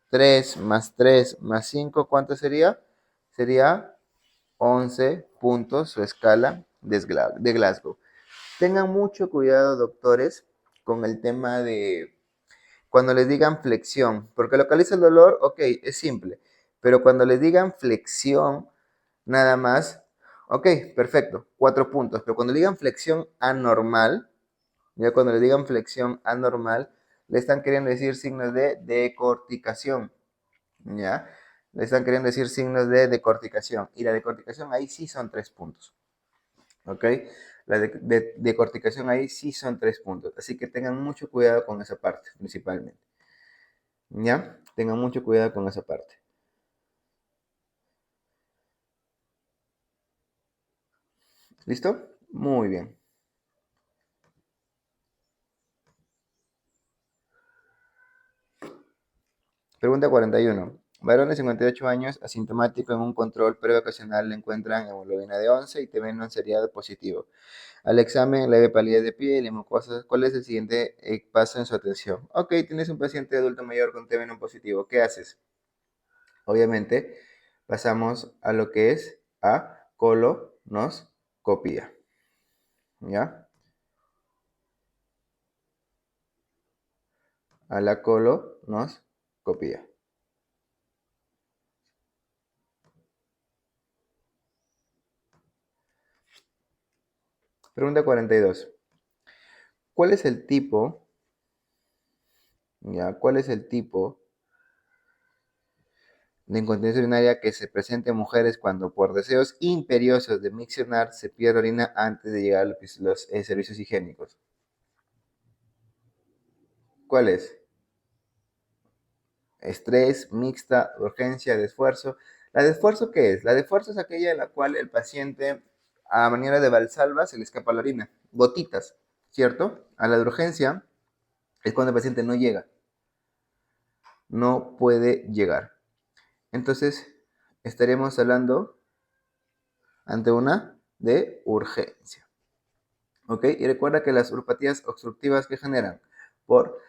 3 más 3 más 5, ¿cuánto sería? Sería 11 puntos su escala de Glasgow. Tengan mucho cuidado, doctores, con el tema de cuando les digan flexión, porque localiza el dolor, ok, es simple, pero cuando les digan flexión, nada más, ok, perfecto, 4 puntos, pero cuando le digan flexión anormal, ya cuando le digan flexión anormal, le están queriendo decir signos de decorticación, ¿ya? Le están queriendo decir signos de decorticación, y la decorticación ahí sí son 3 puntos, ¿ok? La decorticación ahí sí son 3 puntos, así que tengan mucho cuidado con esa parte, principalmente, ¿ya? Tengan mucho cuidado con esa parte. ¿Listo? Muy bien. Pregunta 41. Varón de 58 años, asintomático en un control previo ocasional, le encuentran hemoglobina de 11 y TB seriado positivo. Al examen, leve palidez de piel y mucosas. ¿Cuál es el siguiente paso en su atención? Ok, tienes un paciente adulto mayor con TB no positivo. ¿Qué haces? Obviamente, pasamos a lo que es a colonoscopía. ¿Ya? A la colonoscopía. Pregunta 42. ¿Cuál es el tipo, ya, cuál es el tipo de incontinencia urinaria que se presenta en mujeres cuando por deseos imperiosos de miccionar se pierde orina antes de llegar a los servicios higiénicos? ¿Cuál es? Estrés, mixta, urgencia, de esfuerzo. ¿La de esfuerzo qué es? La de esfuerzo es aquella en la cual el paciente, a manera de valsalva, se le escapa la orina. Gotitas, ¿cierto? A la de urgencia es cuando el paciente no llega. No puede llegar. Entonces, estaremos hablando ante una de urgencia. ¿Ok? Y recuerda que las uropatías obstructivas que generan por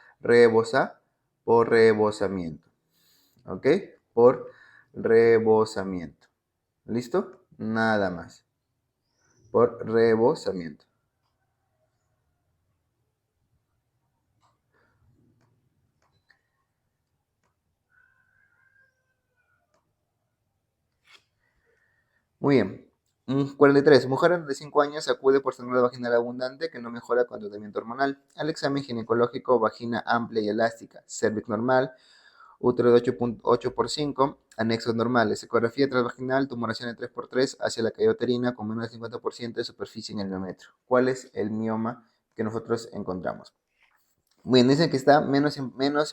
por rebosamiento. ¿Ok? Por rebosamiento. ¿Listo? Nada más. por rebosamiento. Muy bien. 43. Mujer de 5 años acude por sangrado vaginal abundante que no mejora con tratamiento hormonal. Al examen ginecológico, vagina amplia y elástica, cervix normal, útero de 8.8 por 5, anexos normales, ecografía transvaginal, tumoración de 3 por 3 hacia la cavidad uterina con menos del 50% de superficie en el miometrio. ¿Cuál es el mioma que nosotros encontramos? Bien, dicen que está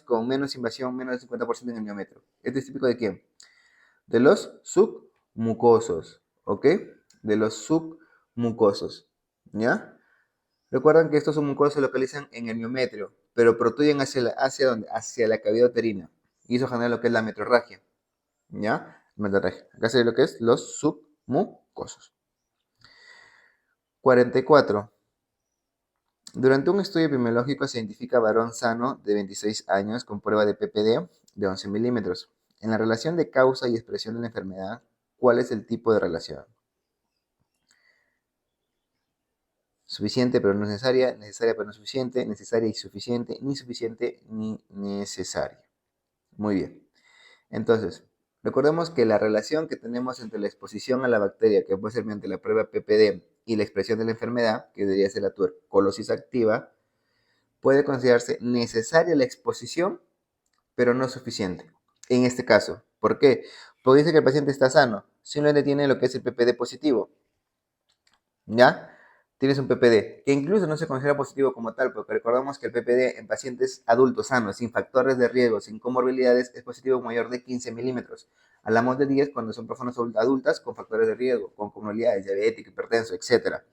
con menos invasión, menos del 50% en el miometrio. ¿Esto es típico de quién? De los submucosos, ¿ok? De los submucosos, ¿ya? Recuerdan que estos submucosos se localizan en el miometrio, pero protruyen hacia ¿dónde? Hacia la cavidad uterina. Y eso genera lo que es la metrorragia, ¿ya? Metrorragia. Acá se ve lo que es los submucosos. 44. Durante un estudio epidemiológico se identifica varón sano de 26 años con prueba de PPD de 11 milímetros. En la relación de causa y expresión de la enfermedad, ¿cuál es el tipo de relación? Suficiente pero no necesaria, necesaria pero no suficiente, necesaria y suficiente, ni suficiente ni necesaria. Muy bien. Entonces, recordemos que la relación que tenemos entre la exposición a la bacteria, que puede ser mediante la prueba PPD, y la expresión de la enfermedad, que debería ser la tuberculosis activa, puede considerarse necesaria la exposición, pero no suficiente. En este caso, ¿por qué? Porque dice que el paciente está sano, simplemente tiene lo que es el PPD positivo, ¿ya? Tienes un PPD, que incluso no se considera positivo como tal, porque recordamos que el PPD en pacientes adultos sanos, sin factores de riesgo, sin comorbilidades, es positivo mayor de 15 milímetros. Hablamos de 10 cuando son personas adultas con factores de riesgo, con comorbilidades, diabético, hipertenso, etc.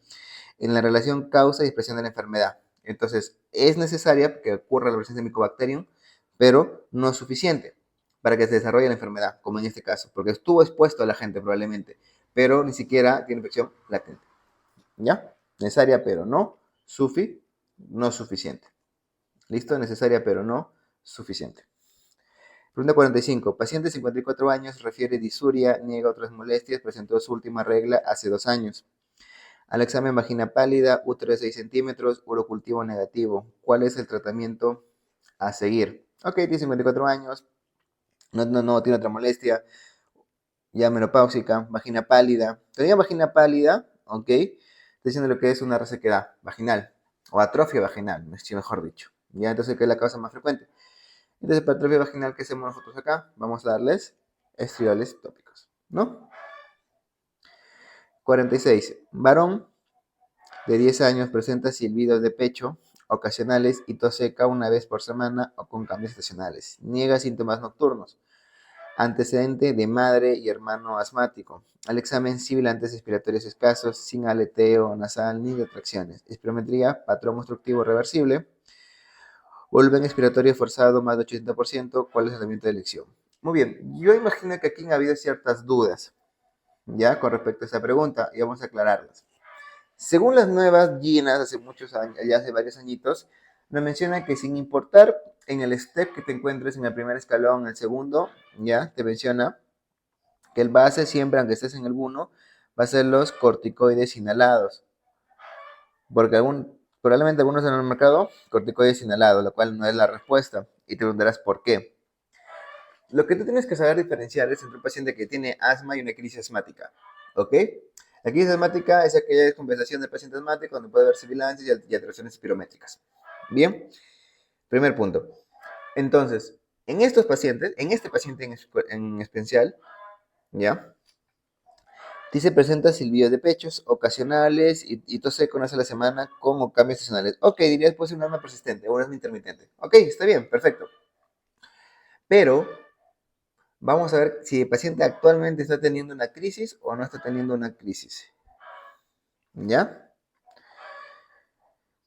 En la relación causa y expresión de la enfermedad. Entonces, es necesaria que ocurra la presencia de Mycobacterium, pero no es suficiente para que se desarrolle la enfermedad, como en este caso, porque estuvo expuesto a la gente probablemente, pero ni siquiera tiene infección latente. ¿Ya? Necesaria pero no suficiente. ¿Listo? Necesaria pero no suficiente. Pregunta 45. Paciente de 54 años refiere disuria, niega otras molestias, presentó su última regla hace 2 años. Al examen vagina pálida, útero de 6 centímetros, urocultivo negativo. ¿Cuál es el tratamiento a seguir? Ok, tiene 54 años, no tiene otra molestia, ya menopáusica, vagina pálida. Tenía vagina pálida, ok, está diciendo lo que es una resequedad vaginal o atrofia vaginal, mejor dicho. Ya, entonces, ¿qué es la causa más frecuente? Entonces, para atrofia vaginal, ¿qué hacemos nosotros acá? Vamos a darles estrioles tópicos, ¿no? 46. Varón de 10 años presenta silbidos de pecho ocasionales y tos seca una vez por semana o con cambios estacionales. Niega síntomas nocturnos. Antecedente de madre y hermano asmático. Al examen sibilantes expiratorios escasos, sin aleteo nasal ni retracciones. Espirometría, patrón obstructivo reversible. Volumen expiratorio forzado más de 80%. ¿Cuál es el tratamiento de elección? Muy bien, yo imagino que aquí han habido ciertas dudas, ya, con respecto a esta pregunta, y vamos a aclararlas. Según las nuevas guías, hace muchos años, ya hace varios añitos, nos menciona que sin importar en el step que te encuentres en el primer escalón, en el segundo, ya, te menciona que el base siempre, aunque estés en el 1, va a ser los corticoides inhalados. Porque probablemente algunos han marcado corticoides inhalados, lo cual no es la respuesta. Y te preguntarás por qué. Lo que tú tienes que saber diferenciar es entre un paciente que tiene asma y una crisis asmática. ¿Ok? La crisis asmática es aquella descompensación del paciente asmático donde puede haber sibilancias y alteraciones espirométricas. Bien, primer punto. Entonces, en estos pacientes, en este paciente en especial, ¿ya? Dice presenta silbidos de pechos ocasionales y tos seco una vez a la semana con o cambios estacionales. Ok, dirías puede ser un asma persistente o un asma intermitente. Ok, está bien, perfecto. Pero vamos a ver si el paciente actualmente está teniendo una crisis o no está teniendo una crisis. ¿Ya?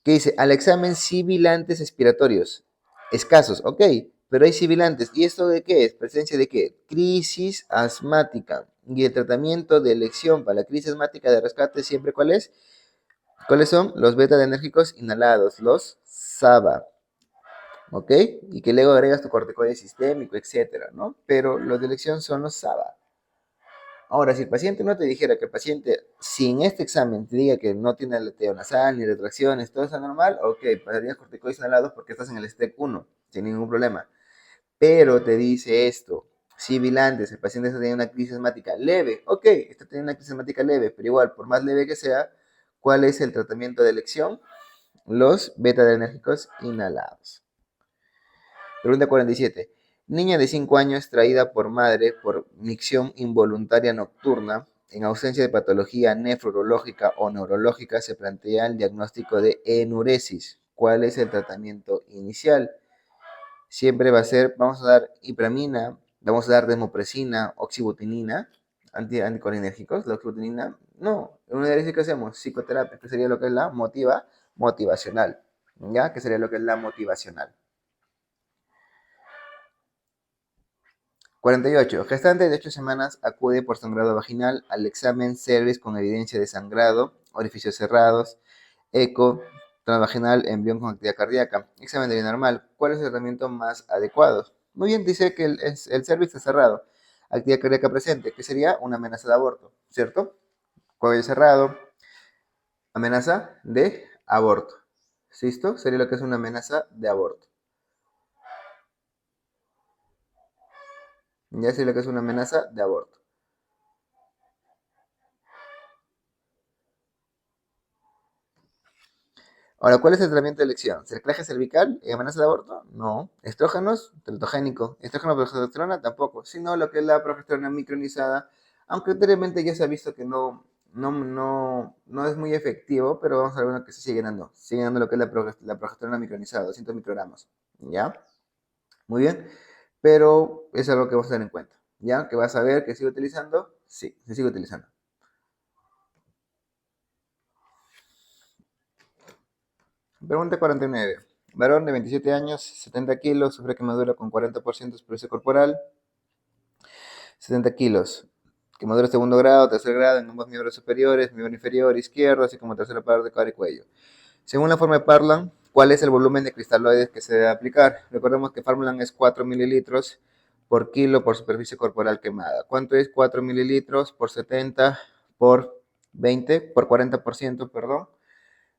¿Qué dice? Al examen sibilantes expiratorios. Escasos, ok, pero hay sibilantes. ¿Y esto de qué es? ¿Presencia de qué? Crisis asmática. Y el tratamiento de elección para la crisis asmática de rescate siempre, ¿cuál es? ¿Cuáles son? Los beta-adrenérgicos inhalados, los SABA. ¿Ok? Y que luego agregas tu corticoide sistémico, etcétera, ¿no? Pero los de elección son los SABA. Ahora, si el paciente no te dijera que el paciente, sin este examen, te diga que no tiene aleteo nasal ni retracciones, todo está normal, ok, pasarías corticoides inhalados porque estás en el STEC 1, sin ningún problema. Pero te dice esto, sibilantes, el paciente está teniendo una crisis asmática leve, ok, está teniendo una crisis asmática leve, pero igual, por más leve que sea, ¿cuál es el tratamiento de elección? Los beta-adrenérgicos inhalados. Pregunta 47. Niña de 5 años traída por madre por micción involuntaria nocturna. En ausencia de patología nefrológica o neurológica se plantea el diagnóstico de enuresis. ¿Cuál es el tratamiento inicial? Siempre va a ser, vamos a dar ipramina, vamos a dar desmopresina, oxibutinina, anticolinérgicos. La oxibutinina, no. En una diálisis que hacemos, psicoterapia, que sería lo que es la motivacional. ¿Ya? Que sería lo que es la motivacional. 48. Gestante de 8 semanas acude por sangrado vaginal al examen cervix con evidencia de sangrado, orificios cerrados, eco, transvaginal, embrión con actividad cardíaca, examen de vida normal. ¿Cuál es el tratamiento más adecuado? Muy bien, dice que el cervix está cerrado, actividad cardíaca presente, que sería una amenaza de aborto, ¿cierto? Cuello cerrado, amenaza de aborto. ¿Listo? Sería lo que es una amenaza de aborto. Ya sería lo que es una amenaza de aborto. Ahora, ¿cuál es el tratamiento de elección? ¿Cerclaje cervical y amenaza de aborto? No. ¿Estrógenos? Teratogénico. ¿Estrógeno progesterona? Tampoco. Sino lo que es la progesterona micronizada, aunque anteriormente ya se ha visto que no es muy efectivo, pero vamos a ver uno que se sigue dando. Sigue dando lo que es la progesterona micronizada, 200 microgramos. ¿Ya? Muy bien. Pero es algo que vamos a tener en cuenta. ¿Ya? ¿Que vas a ver que sigue utilizando? Sí, se sigue utilizando. Pregunta 49. Varón de 27 años, 70 kilos, sufre quemadura con 40% de superficie corporal, 70 kilos. Quemadura segundo grado, tercer grado en ambos miembros superiores, miembro inferior izquierdo, así como tercera parte de cara y cuello. Según la forma de Parlan, ¿cuál es el volumen de cristaloides que se debe aplicar? Recordemos que Farmland es 4 mililitros por kilo por superficie corporal quemada. ¿Cuánto es 4 mililitros por 70 por 20, por 40%, perdón?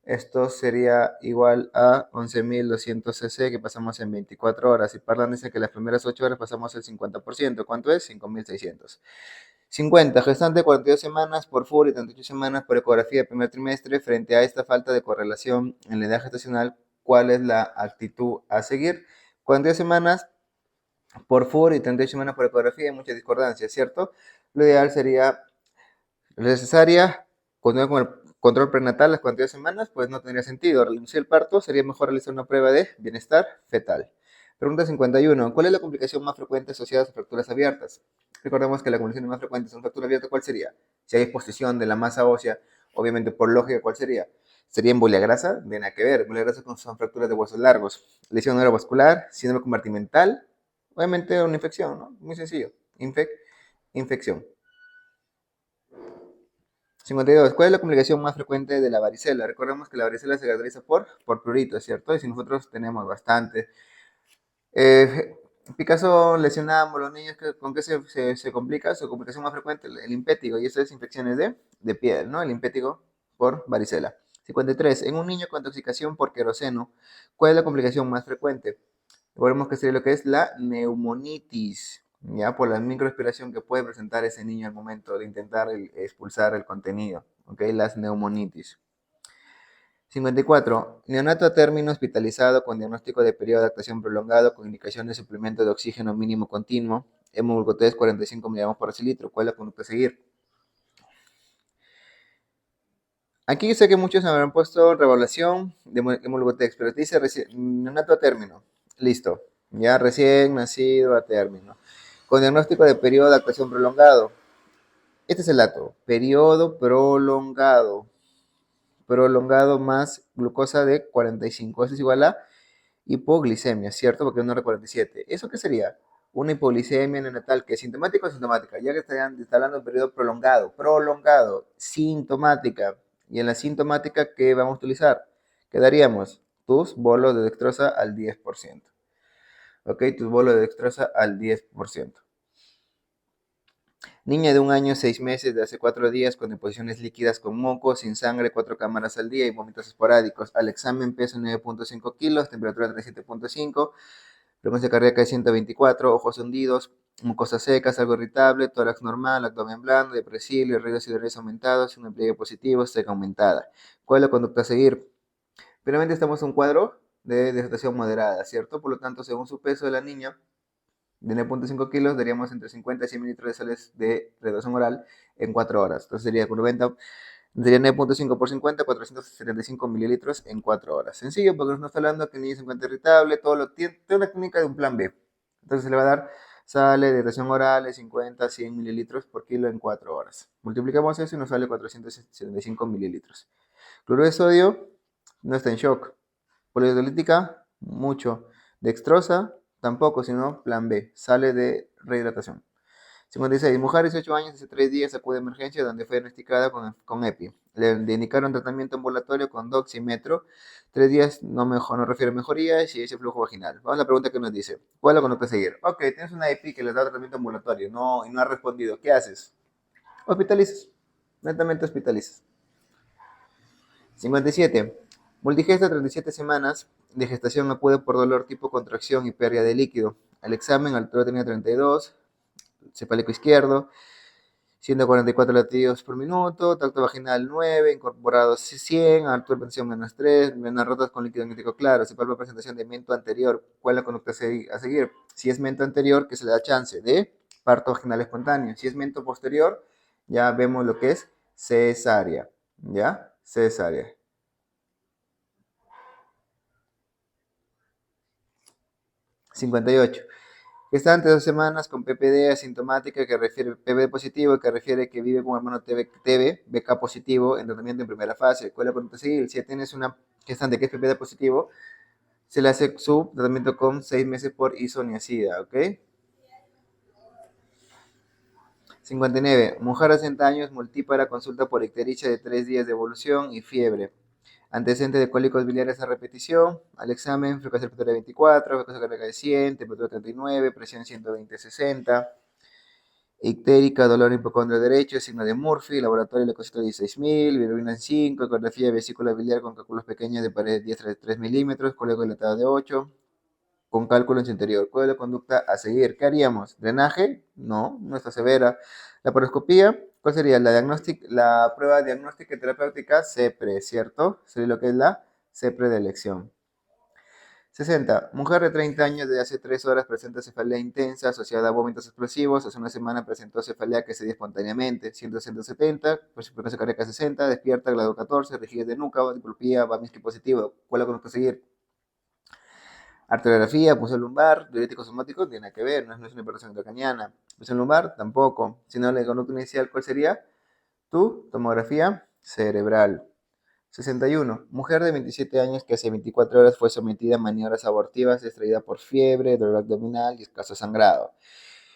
Esto sería igual a 11.200 cc que pasamos en 24 horas. Y Parlan dice que las primeras 8 horas pasamos el 50%. ¿Cuánto es? 5.600. 50. Gestante 42 semanas por FUR y 38 semanas por ecografía de primer trimestre. Frente a esta falta de correlación en la edad gestacional, ¿cuál es la actitud a seguir? 42 semanas por FUR y 38 semanas por ecografía. Hay mucha discordancia, ¿cierto? Lo ideal sería la cesárea, continuar con el control prenatal las 42 semanas, pues no tendría sentido. Realizar el parto sería mejor realizar una prueba de bienestar fetal. Pregunta 51. ¿Cuál es la complicación más frecuente asociada a fracturas abiertas? Recordemos que la complicación más frecuente es una fractura abierta. ¿Cuál sería? Si hay exposición de la masa ósea, obviamente por lógica, ¿cuál sería? ¿Sería embolia grasa? De nada que ver. Embolia grasa son fracturas de huesos largos. Lesión neurovascular, síndrome compartimental, obviamente una infección, ¿no? Muy sencillo. Infección. 52. ¿Cuál es la complicación más frecuente de la varicela? Recordemos que la varicela se caracteriza por prurito, ¿cierto? Y si nosotros tenemos bastante. Picasso lesionamos los niños, ¿con qué se complica? Su complicación más frecuente, el impétigo, y eso es infecciones de piel, ¿no? El impétigo por varicela. 53. En un niño con intoxicación por queroseno, ¿cuál es la complicación más frecuente? Recordemos que sería lo que es la neumonitis, ya por la microrespiración que puede presentar ese niño al momento de intentar expulsar el contenido, ¿ok? Las neumonitis. 54. Neonato a término hospitalizado con diagnóstico de periodo de adaptación prolongado con indicación de suplemento de oxígeno mínimo continuo, hemoglucotés 45 mg por decilitro. ¿Cuál es la conducta a seguir? Aquí sé que muchos habrán puesto revaluación de hemoglucotés, pero te dice neonato a término. Listo. Ya recién nacido a término. Con diagnóstico de periodo de adaptación prolongado. Este es el dato. Periodo prolongado. Prolongado más glucosa de 45. Eso es igual a hipoglicemia, ¿cierto? Porque es 1,47. ¿Eso qué sería? Una hipoglicemia neonatal que es sintomática o asintomática. Ya que está hablando de periodo prolongado, sintomática. Y en la sintomática, ¿qué vamos a utilizar? Quedaríamos tus bolos de dextrosa al 10%. ¿Ok? Tus bolos de dextrosa al 10%. Niña de 1 año, 6 meses, de hace 4 días, con deposiciones líquidas con moco, sin sangre, 4 cámaras al día y vómitos esporádicos. Al examen, peso 9.5 kilos, temperatura 37.5, frecuencia cardíaca de 124, ojos hundidos, mucosas secas, algo irritable, tórax normal, abdomen blando, depresible, ruidos y dolores aumentados, un pliegue positivo, seca aumentada. ¿Cuál es la conducta a seguir? Primeramente estamos en un cuadro de deshidratación moderada, ¿cierto? Por lo tanto, según su peso de la niña, de 9.5 kilos, daríamos entre 50 y 100 mililitros de sales de reducción oral en 4 horas. Entonces sería con 90, sería 9.5 por 50, 475 mililitros en 4 horas. Sencillo, porque nos está hablando que el niño se encuentra irritable, tiene una clínica de un plan B. Entonces se le va a dar sale de hidratación oral de 50 a 100 mililitros por kilo en 4 horas. Multiplicamos eso y nos sale 475 mililitros. Cloruro de sodio no está en shock. Poliohidrolítica, mucho. Dextrosa, tampoco, sino plan B, sale de rehidratación. 56. Mujer de 18 años, hace 3 días acude a emergencia donde fue diagnosticada con EPI. Le indicaron tratamiento ambulatorio con doximetro. 3 días no refiere a mejoría y ese flujo vaginal. Vamos a la pregunta que nos dice. ¿Cuál es la conducta a seguir? Ok, tienes una EPI que les da tratamiento ambulatorio y no ha respondido. ¿Qué haces? Hospitalizas. Netamente hospitalizas. 57. Multigesta 37 semanas de gestación acude por dolor tipo contracción y pérdida de líquido. Al examen, altura tenía 32, cefálico izquierdo, 144 latidos por minuto, tacto vaginal 9, incorporados 100, altura de presión -3, venas rotas con líquido amniótico claro, se palpa presentación de mento anterior. ¿Cuál es la conducta a seguir? Si es mento anterior, que se le da chance de parto vaginal espontáneo. Si es mento posterior, ya vemos lo que es cesárea, ¿ya? Cesárea. 58. Gestante de 2 semanas con PPD asintomática que refiere PPD positivo, que refiere que vive con hermano TB, BK positivo en tratamiento en primera fase. ¿Cuál es la pregunta seguir? Si tienes una gestante que es PPD positivo, se le hace su tratamiento con 6 meses por isoniazida, ¿ok? 59. Mujer de 60 años, multípara, consulta por ictericia de 3 días de evolución y fiebre. Antecedente de cólicos biliares a repetición. Al examen, frecuencia respiratoria 24, frecuencia cardíaca de 100, temperatura 39, presión 120-60. Ictérica, dolor hipocondrio derecho, signo de Murphy, laboratorio leucocito 16.000, bilirrubina 5, ecografía de vesícula biliar con cálculos pequeños de pared 10-3 milímetros, colega dilatado de 8, con cálculo en su interior. ¿Cuál es la conducta a seguir? ¿Qué haríamos? ¿Drenaje? No, no está severa. Laparoscopía, ¿cuál sería? La prueba diagnóstica y terapéutica CEPRE, ¿cierto? Sería lo que es la CEPRE de elección. 60. Mujer de 30 años de hace 3 horas presenta cefalea intensa asociada a vómitos explosivos. Hace una semana presentó cefalea que se dio espontáneamente. 170, frecuencia cardíaca 60, despierta, grado 14, rigidez de nuca, diplopía, Babinski positivo. ¿Cuál es la conozco seguir? Arteriografía, punción lumbar, diurético somático, tiene nada que ver, no es una hipertensión intracraniana. Punción lumbar, tampoco. Si no, la conducta inicial, ¿cuál sería? Tu tomografía cerebral. 61. Mujer de 27 años que hace 24 horas fue sometida a maniobras abortivas extraída por fiebre, dolor abdominal y escaso sangrado.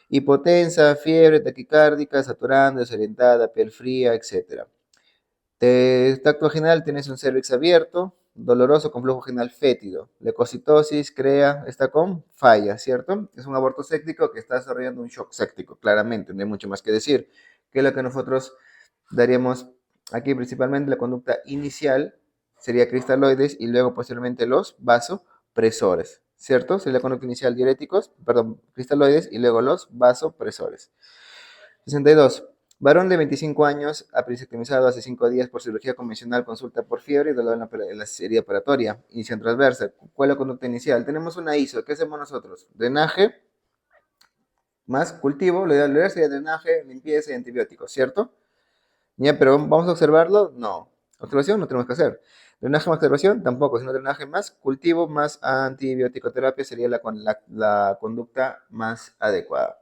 Hipotensa, fiebre, taquicárdica, saturando, desorientada, piel fría, etc. Tacto vaginal, tienes un cervix abierto, doloroso con flujo vaginal fétido. Leucocitosis, CREA, está con falla, ¿cierto? Es un aborto séptico que está desarrollando un shock séptico, claramente, no hay mucho más que decir. Que es lo que nosotros daríamos aquí principalmente la conducta inicial sería cristaloides y luego posteriormente los vasopresores, ¿cierto? Sería la conducta inicial diuréticos, perdón, cristaloides y luego los vasopresores. 62. Varón de 25 años, apendicectomizado hace 5 días por cirugía convencional, consulta por fiebre y dolor en la herida operatoria. Inicio transversa. ¿Cuál es la conducta inicial? Tenemos una ISO. ¿Qué hacemos nosotros? Drenaje más cultivo. Lo ideal sería drenaje, limpieza y antibióticos, ¿cierto? Ya, pero ¿vamos a observarlo? No. Observación no tenemos que hacer. Drenaje más observación tampoco, sino drenaje más cultivo más antibiótico terapia sería la conducta más adecuada.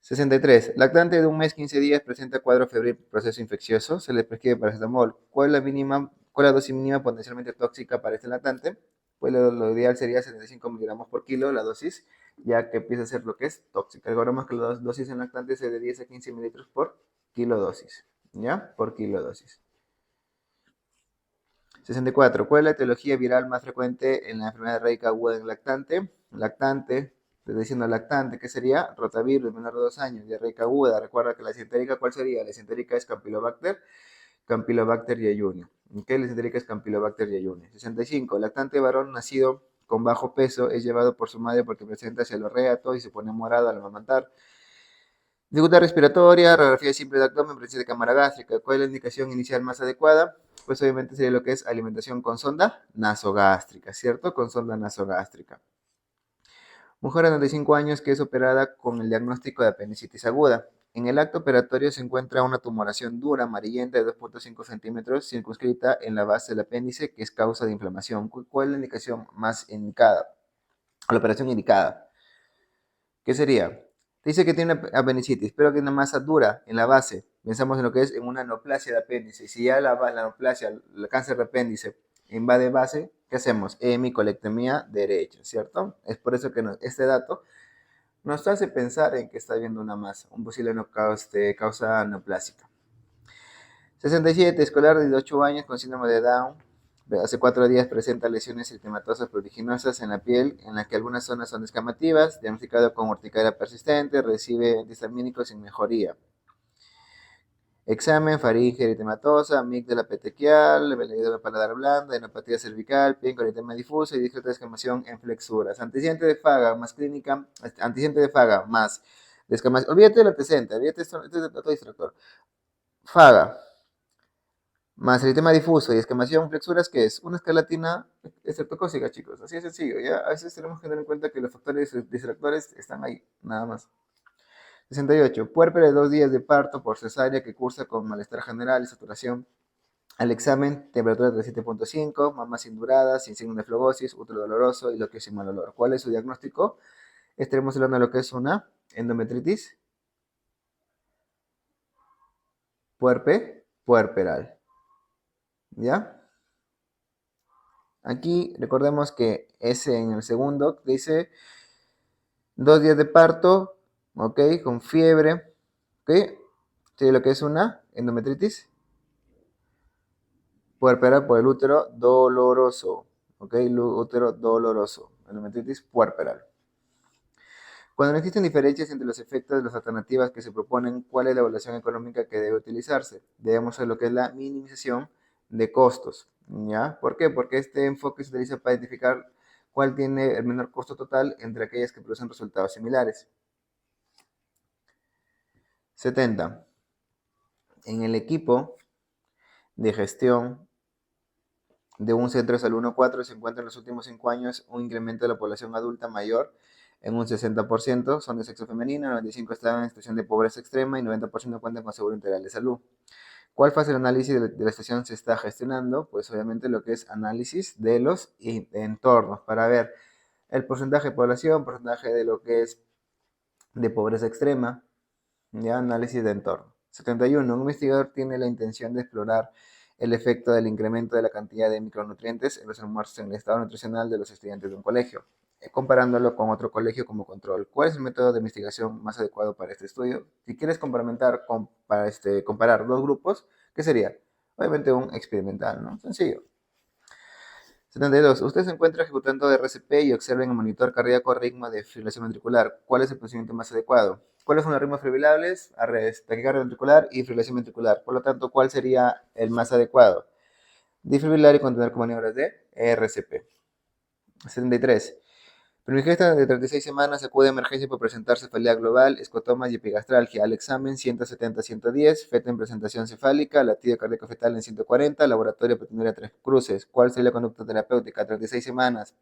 63. Lactante de 1 mes 15 días presenta cuadro febril proceso infeccioso. Se le prescribe paracetamol. ¿Cuál es la dosis mínima potencialmente tóxica para este lactante? Pues lo ideal sería 75 miligramos por kilo la dosis, ya que empieza a ser lo que es tóxica. Recordemos que la dosis en lactante es de 10 a 15 mililitros por kilo dosis. ¿Ya? Por kilo dosis. 64. ¿Cuál es la etiología viral más frecuente en la enfermedad rádica aguda en lactante? Lactante, Te estoy diciendo lactante, ¿qué sería? Rotavirus, menor de 2 años, diarreica aguda. Recuerda que la disentérica, ¿cuál sería? La disentérica es Campylobacter jejuni. ¿Ok? La disentérica es Campylobacter jejuni. 65. Lactante varón nacido con bajo peso es llevado por su madre porque presenta celorrea, tos y se pone morado al amamantar. Dificultad respiratoria, radiografía simple de abdomen, presencia de cámara gástrica. ¿Cuál es la indicación inicial más adecuada? Pues obviamente sería lo que es alimentación con sonda nasogástrica, ¿cierto? Con sonda nasogástrica. Mujer de 95 años que es operada con el diagnóstico de apendicitis aguda. En el acto operatorio se encuentra una tumoración dura amarillenta de 2.5 centímetros circunscrita en la base del apéndice que es causa de inflamación. ¿Cuál es la indicación más indicada? La operación indicada. ¿Qué sería? Te dice que tiene apendicitis, pero que tiene una masa dura en la base. Pensamos en lo que es en una neoplasia de apéndice. Y si ya la neoplasia, el cáncer de apéndice, invade base, ¿qué hacemos? Hemicolectomía derecha, ¿cierto? Es por eso que este dato nos hace pensar en que está habiendo una masa, un posible causa neoplásica. 67, escolar de 8 años con síndrome de Down. Hace 4 días presenta lesiones eritematosas pruriginosas en la piel, en las que algunas zonas son descamativas, diagnosticado con urticaria persistente, recibe antihistamínicos sin mejoría. Examen, faringe eritematosa, amígdala petequial, vellosidad de paladar blanda, enopatía cervical, pie con eritema difuso y discreta descamación en flexuras. Antecedente de faga más clínica, antecedente de faga más descamación. Olvídate del antecedente, olvídate esto, este es otro distractor. Faga más eritema difuso y descamación flexuras, ¿qué es? Una escalatina estreptocócica, chicos. Así de sencillo, ¿ya? A veces tenemos que tener en cuenta que los factores distractores están ahí, nada más. 68. Puérpera de 2 días de parto por cesárea que cursa con malestar general y saturación. Al examen, temperatura de 37.5, mamá sin durada, sin signo de flebosis, útero doloroso y lo que es sin mal olor. ¿Cuál es su diagnóstico? Estaremos hablando de lo que es una endometritis puerperal. ¿Ya? Aquí recordemos que ese en el segundo dice 2 días de parto, ¿ok? Con fiebre, ¿ok? Sí, lo que es una endometritis puerperal por el útero doloroso, ¿ok? Útero doloroso, endometritis puerperal. Cuando no existen diferencias entre los efectos de las alternativas que se proponen, ¿cuál es la evaluación económica que debe utilizarse? Debemos hacer lo que es la minimización de costos, ¿ya? ¿Por qué? Porque este enfoque se utiliza para identificar cuál tiene el menor costo total entre aquellas que producen resultados similares. 70. En el equipo de gestión de un centro de salud 1.4 se encuentra en los últimos 5 años un incremento de la población adulta mayor en un 60%, son de sexo femenino, 95% están en situación de pobreza extrema y 90% cuentan con seguro integral de salud. ¿Cuál fase de análisis de la estación se está gestionando? Pues obviamente lo que es análisis de los entornos para ver el porcentaje de población, porcentaje de lo que es de pobreza extrema, ya análisis de entorno. 71. Un investigador tiene la intención de explorar el efecto del incremento de la cantidad de micronutrientes en los almuerzos en el estado nutricional de los estudiantes de un colegio, comparándolo con otro colegio como control. ¿Cuál es el método de investigación más adecuado para este estudio? Si quieres comparar dos grupos, ¿qué sería? Obviamente un experimental, ¿no? Sencillo. 72. Usted se encuentra ejecutando RCP y observa en el monitor cardíaco ritmo de fibrilación ventricular. ¿Cuál es el procedimiento más adecuado? ¿Cuáles son los ritmos fibrilables? Taquicardia ventricular y fibrilación ventricular. Por lo tanto, ¿cuál sería el más adecuado? Defibrilar y continuar con maniobras de RCP. 73. Primigesta de 36 semanas acude a emergencia por presentar cefalea global, escotomas y epigastralgia. Al examen 170-110, feta en presentación cefálica, latido cardíaco fetal en 140, laboratorio proteinuria 3 cruces. ¿Cuál sería la conducta terapéutica? 36 semanas,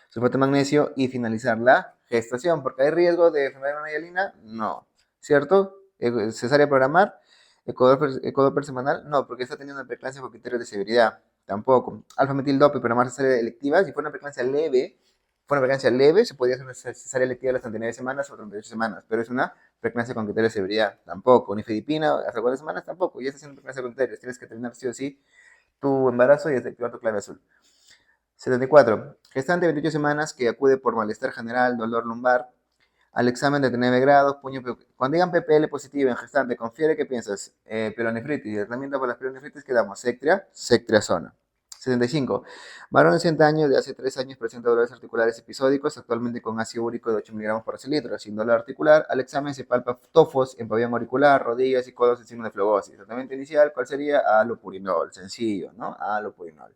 sulfato de magnesio y finalizar la gestación. ¿Porque hay riesgo de enfermedad renal? No. ¿Cierto? Cesárea programar, ecodoper semanal, no, porque está teniendo una preeclampsia por criterios de severidad. Tampoco. Alfa metildope, programar cesárea electiva. Si fuera una preeclampsia leve, se podría hacer una cesárea electiva a las 39 semanas o 38 semanas, pero es una preeclampsia con criterios de severidad. Tampoco. Nifedipina, hasta 4 semanas, tampoco. Ya está haciendo preeclampsia con criterios. Tienes que terminar sí o sí tu embarazo y desactivar tu clave azul. 74. Gestante de 28 semanas que acude por malestar general, dolor lumbar, al examen de 9 grados, cuando digan PPL positivo en gestante, con fiebre, ¿qué piensas? Pielonefritis. Y el tratamiento para las pielonefritis que damos, sectriazona. 75. Varón de 60 años, de hace 3 años presenta dolores articulares episódicos, actualmente con ácido úrico de 8 miligramos por decilitro, sin dolor articular. Al examen se palpa tofos en pabellón auricular, rodillas y codos en signo de flegosis. Tratamiento inicial, ¿cuál sería? Alopurinol, sencillo, ¿no? Alopurinol.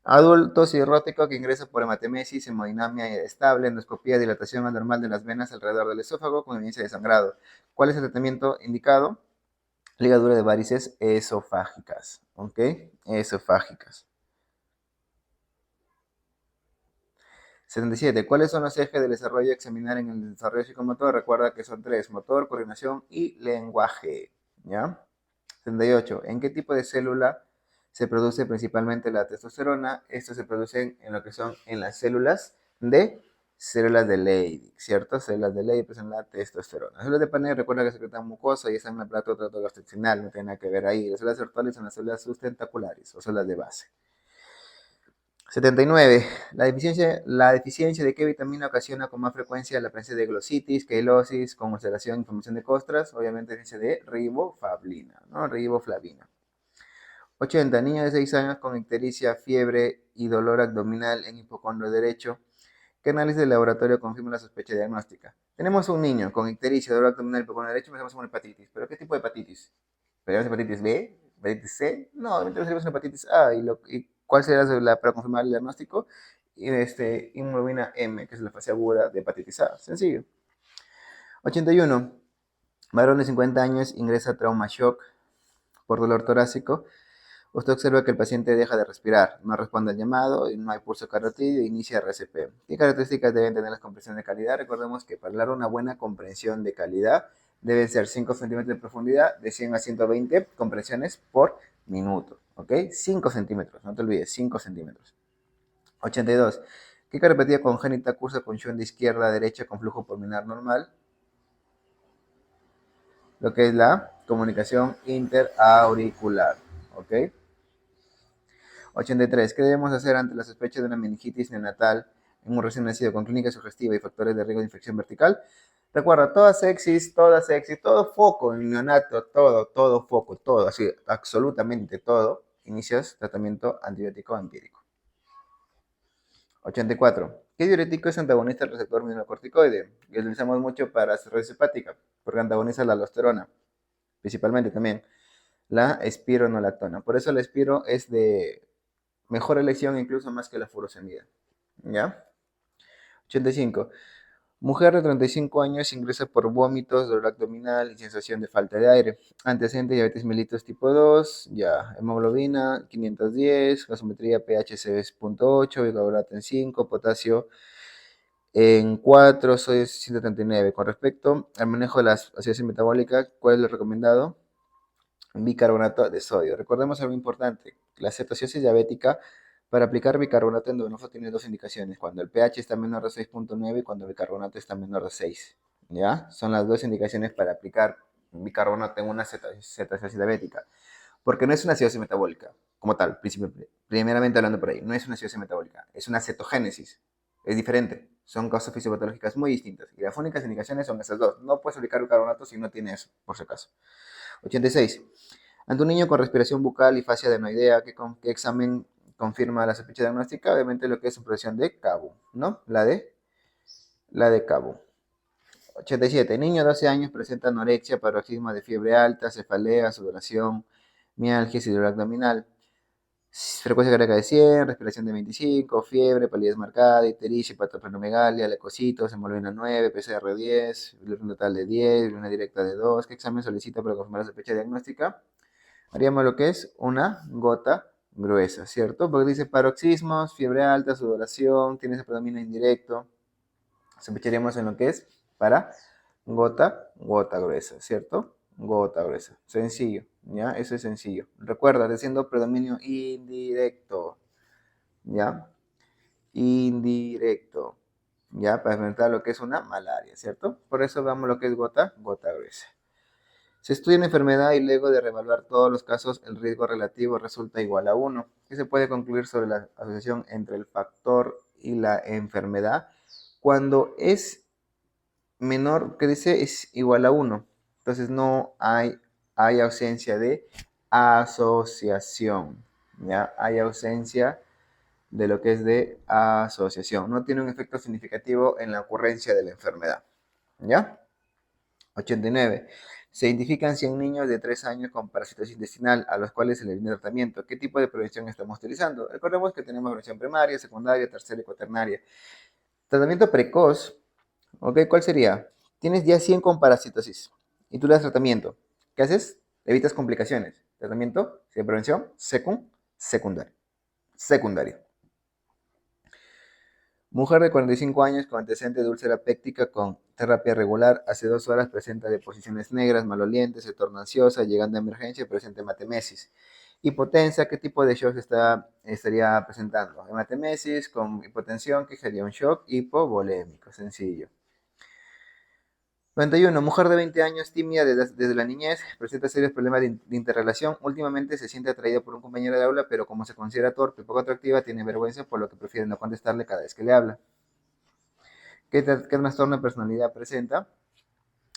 Adulto cirrótico que ingresa por hematemesis, hemodinamia estable, endoscopía, dilatación anormal de las venas alrededor del esófago con evidencia de sangrado. ¿Cuál es el tratamiento indicado? Ligadura de varices esofágicas, ¿ok? Esofágicas. 77. ¿Cuáles son los ejes del desarrollo a examinar en el desarrollo psicomotor? Recuerda que son 3: motor, coordinación y lenguaje, ¿ya? 78. ¿En qué tipo de célula se produce principalmente la testosterona? Esto se produce en lo que son en las células de Leydig, ¿cierto? Células de Leydig presentan la testosterona. Las células de Panay, recuerda que se secretan mucosa y están en el plato gastrointestinal, no tiene nada que ver ahí. Las células virtuales son las células sustentaculares o células de base. 79. La deficiencia de qué vitamina ocasiona con más frecuencia la presencia de glositis, queilosis, con ulceración, inflamación de costras? Obviamente deficiencia de riboflavina, ¿no? Riboflavina. 80. Niño de 6 años con ictericia, fiebre y dolor abdominal en hipocondrio derecho. ¿Qué análisis de laboratorio confirma la sospecha diagnóstica? Tenemos un niño con ictericia, dolor abdominal y hipocondrio derecho, pensamos en una hepatitis. ¿Pero qué tipo de hepatitis? ¿Tenemos hepatitis B? ¿Hepatitis C? No, tenemos una hepatitis A. ¿Y cuál será para confirmar el diagnóstico? Inmunoglobulina M, que es la fase aguda de hepatitis A. Sencillo. 81. Varón de 50 años ingresa a trauma shock por dolor torácico. Usted observa que el paciente deja de respirar, no responde al llamado, y no hay pulso carotid e inicia RCP. ¿Qué características deben tener las compresiones de calidad? Recordemos que para dar una buena comprensión de calidad deben ser 5 centímetros de profundidad, de 100 a 120 compresiones por minuto. ¿Ok? 5 centímetros, no te olvides, 5 centímetros. 82. ¿Qué cardiopatía congénita cursa con shunt de izquierda a derecha con flujo pulmonar normal? Lo que es la comunicación interauricular. ¿Ok? 83. ¿Qué debemos hacer ante la sospecha de una meningitis neonatal en un recién nacido con clínica sugestiva y factores de riesgo de infección vertical? Recuerda, toda sepsis, todo foco en neonato, todo foco, todo, así, absolutamente todo, inicias tratamiento antibiótico empírico. 84. ¿Qué diurético es antagonista al receptor mineralocorticoide? Y lo utilizamos mucho para cirrosis hepática, porque antagoniza la aldosterona, principalmente también la espironolactona. Por eso la espiro es de mejor elección incluso más que la furosemida. ¿Ya? 85. Mujer de 35 años ingresa por vómitos, dolor abdominal y sensación de falta de aire. Antecedente diabetes mellitus tipo 2, ya. Hemoglobina 510, gasometría pH 6.8, bicarbonato en 5, potasio en 4, sodio 139. Con respecto al manejo de las acidosis metabólica, ¿cuál es lo recomendado? Bicarbonato de sodio. Recordemos algo importante, la cetoacidosis diabética, para aplicar bicarbonato endovenoso tiene dos indicaciones, cuando el pH está menor de 6.9 y cuando el bicarbonato está menor de 6, ¿ya? Son las dos indicaciones para aplicar bicarbonato en una cetoacidosis diabética, porque no es una acidosis metabólica, como tal, primeramente hablando por ahí, no es una acidosis metabólica, es una cetogénesis, es diferente, son causas fisiopatológicas muy distintas, y las únicas indicaciones son esas dos, no puedes aplicar bicarbonato si no tiene eso, por si acaso. 86. Ante un niño con respiración bucal y fascia adenoidea, ¿qué examen confirma la sospecha diagnóstica? Obviamente lo que es supresión de cabo, ¿no? La de cabo. 87. Niño de 12 años presenta anorexia, paroxismo de fiebre alta, cefalea, sudoración, mialgia y dolor abdominal. Frecuencia cardíaca de 100, respiración de 25, fiebre, palidez marcada, ictericia, hepatoplanomegalia, leucocitos, hemoglobina 9, PCR 10, bilirrubina total de 10, bilirrubina directa de 2. ¿Qué examen solicita para confirmar la sospecha diagnóstica? Haríamos lo que es una gota gruesa, ¿cierto? Porque dice paroxismos, fiebre alta, sudoración, tienes predominio indirecto. Sospecharíamos en lo que es para gota gruesa, ¿cierto? Gota gruesa. Sencillo, ¿ya? Eso es sencillo. Recuerda, diciendo predominio indirecto, ¿ya? Indirecto, ¿ya? Para enfrentar lo que es una malaria, ¿cierto? Por eso vamos lo que es gota gruesa. Se estudia una enfermedad y luego de reevaluar todos los casos, el riesgo relativo resulta igual a 1. ¿Qué se puede concluir sobre la asociación entre el factor y la enfermedad? Cuando es menor, que dice, es igual a 1. Entonces no hay ausencia de asociación. ¿ya? Hay ausencia de lo que es de asociación. No tiene un efecto significativo en la ocurrencia de la enfermedad, ¿ya? 89. Se identifican 100 niños de 3 años con parasitosis intestinal a los cuales se les brinda tratamiento. ¿Qué tipo de prevención estamos utilizando? Recordemos que tenemos prevención primaria, secundaria, terciaria y cuaternaria. Tratamiento precoz, ¿ok? ¿Cuál sería? Tienes ya 100 con parasitosis y tú le das tratamiento. ¿Qué haces? Evitas complicaciones. Tratamiento de prevención secundario. Secundario. Mujer de 45 años con antecedente de úlcera péptica con terapia regular, hace 2 horas presenta deposiciones negras, malolientes, se torna ansiosa, llegando a emergencia y presenta hematemesis. Hipotensa, ¿qué tipo de shock estaría presentando? Hematemesis con hipotensión, que sería un shock hipovolémico, sencillo. 91. Mujer de 20 años, tímida desde la niñez, presenta serios problemas de interrelación. Últimamente se siente atraída por un compañero de aula, pero como se considera torpe y poco atractiva, tiene vergüenza, por lo que prefiere no contestarle cada vez que le habla. ¿Qué trastorno de personalidad presenta?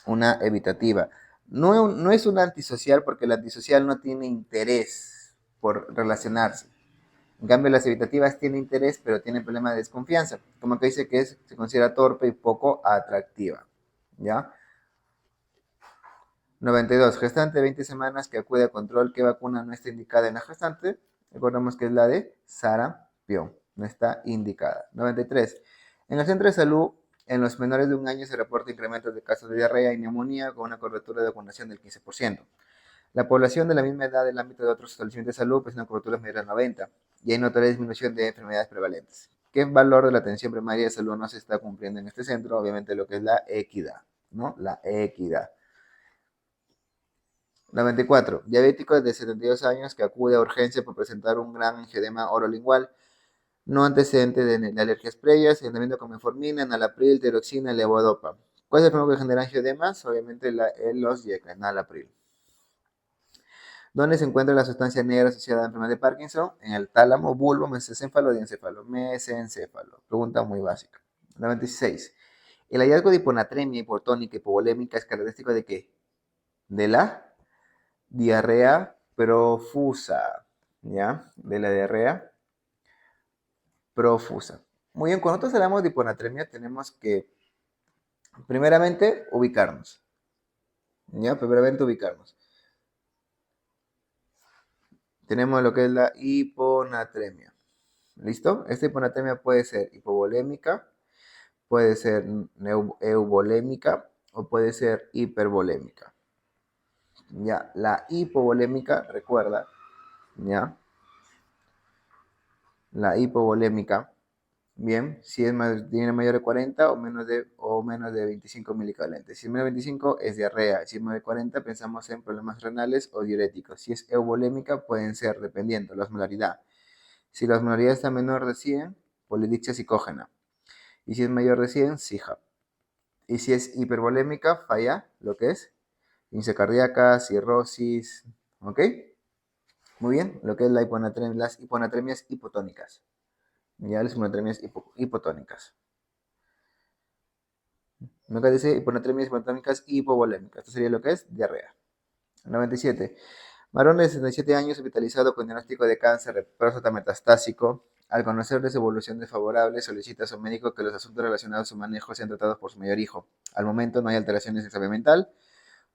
Una evitativa. No es una antisocial porque el antisocial no tiene interés por relacionarse. En cambio, las evitativas tienen interés, pero tienen problema de desconfianza. Como que dice que se considera torpe y poco atractiva. ¿Ya? 92. Gestante de 20 semanas que acude a control. ¿Qué vacuna no está indicada en la gestante? Recordemos que es la de sarampión. No está indicada. 93. En el centro de salud, en los menores de un año se reporta incrementos de casos de diarrea y neumonía con una cobertura de vacunación del 15%. La población de la misma edad del ámbito de otros establecimientos de salud pues una cobertura mayor al 90% y hay notoria disminución de enfermedades prevalentes. ¿Qué valor de la atención primaria de salud no se está cumpliendo en este centro? Obviamente lo que es la equidad, ¿no? La equidad. 94. Diabético de 72 años que acude a urgencia por presentar un gran angioedema orolingual, no antecedente de alergias previas, tratamiento con metformina, enalapril, tiroxina, levodopa. ¿Cuál es el fármaco que genera angioedemas? Obviamente los YECA, enalapril. ¿Dónde se encuentra la sustancia negra asociada a la enfermedad de Parkinson? En el tálamo, bulbo, mesencéfalo, diencéfalo. Mesencéfalo. Pregunta muy básica. 96. El hallazgo de hiponatremia hipotónica hipovolémica es característico de qué? De la diarrea profusa. ¿Ya? De la diarrea profusa. Muy bien, cuando nosotros hablamos de hiponatremia tenemos que primeramente ubicarnos. ¿Ya? Primeramente ubicarnos. Tenemos lo que es la hiponatremia. ¿Listo? Esta hiponatremia puede ser hipovolémica, puede ser euvolémica o puede ser hipervolémica. Ya, la hipovolémica, recuerda, ya, la hipovolémica, bien, si es tiene mayor de 40 o menos de 25 milicavalentes. Si es menos de 25 es diarrea, si es menos de 40 pensamos en problemas renales o diuréticos. Si es euvolémica pueden ser, dependiendo, la osmolaridad. Si la osmolaridad está menor de 100, polidictia psicógena. Y si es mayor de 100, SIJA. Y si es hipervolémica, falla lo que es insuficiencia cardíaca, cirrosis, ¿ok? Muy bien, lo que es las hiponatremias hipotónicas. Ya las hiponatremias hipotónicas. Nunca dice hiponatremias hipotónicas hipovolémicas. Esto sería lo que es diarrea. 97. Varón de 67 años hospitalizado con diagnóstico de cáncer de próstata metastásico. Al conocer de su evolución desfavorable, solicita a su médico que los asuntos relacionados a su manejo sean tratados por su mayor hijo. Al momento no hay alteraciones en examen mental,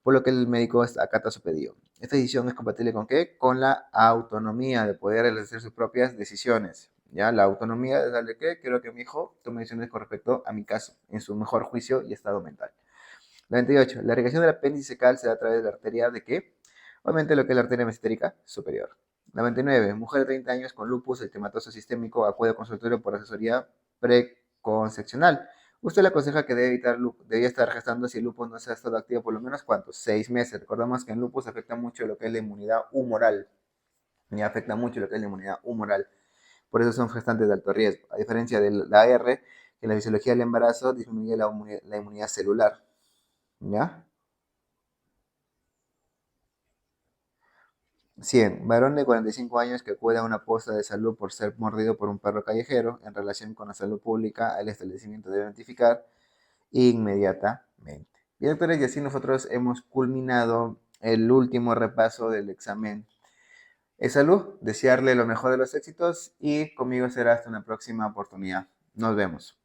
por lo que el médico acata su pedido. Esta decisión es compatible con ¿qué? Con la autonomía de poder hacer sus propias decisiones. ¿Ya? La autonomía de darle que quiero que mi hijo tome decisiones con respecto a mi caso, en su mejor juicio y estado mental. 98. La irrigación del apéndice secal se da a través de la arteria de qué? Obviamente lo que es la arteria mesentérica superior. 99. Mujer de 30 años con lupus eritematoso sistémico acude al consultorio por asesoría preconcepcional. Usted le aconseja que debía estar gestando si el lupus no se ha estado activo por lo menos ¿cuántos? 6 meses. Recordemos que el lupus afecta mucho lo que es la inmunidad humoral. Y afecta mucho lo que es la inmunidad humoral. Por eso son gestantes de alto riesgo. A diferencia de la R, que en la fisiología del embarazo disminuye la inmunidad celular. ¿Ya? 100. Varón de 45 años que acude a una posta de salud por ser mordido por un perro callejero. En relación con la salud pública, el establecimiento debe notificar inmediatamente. Bien, doctores, y así nosotros hemos culminado el último repaso del examen Salud, desearle lo mejor de los éxitos y conmigo será hasta una próxima oportunidad. Nos vemos.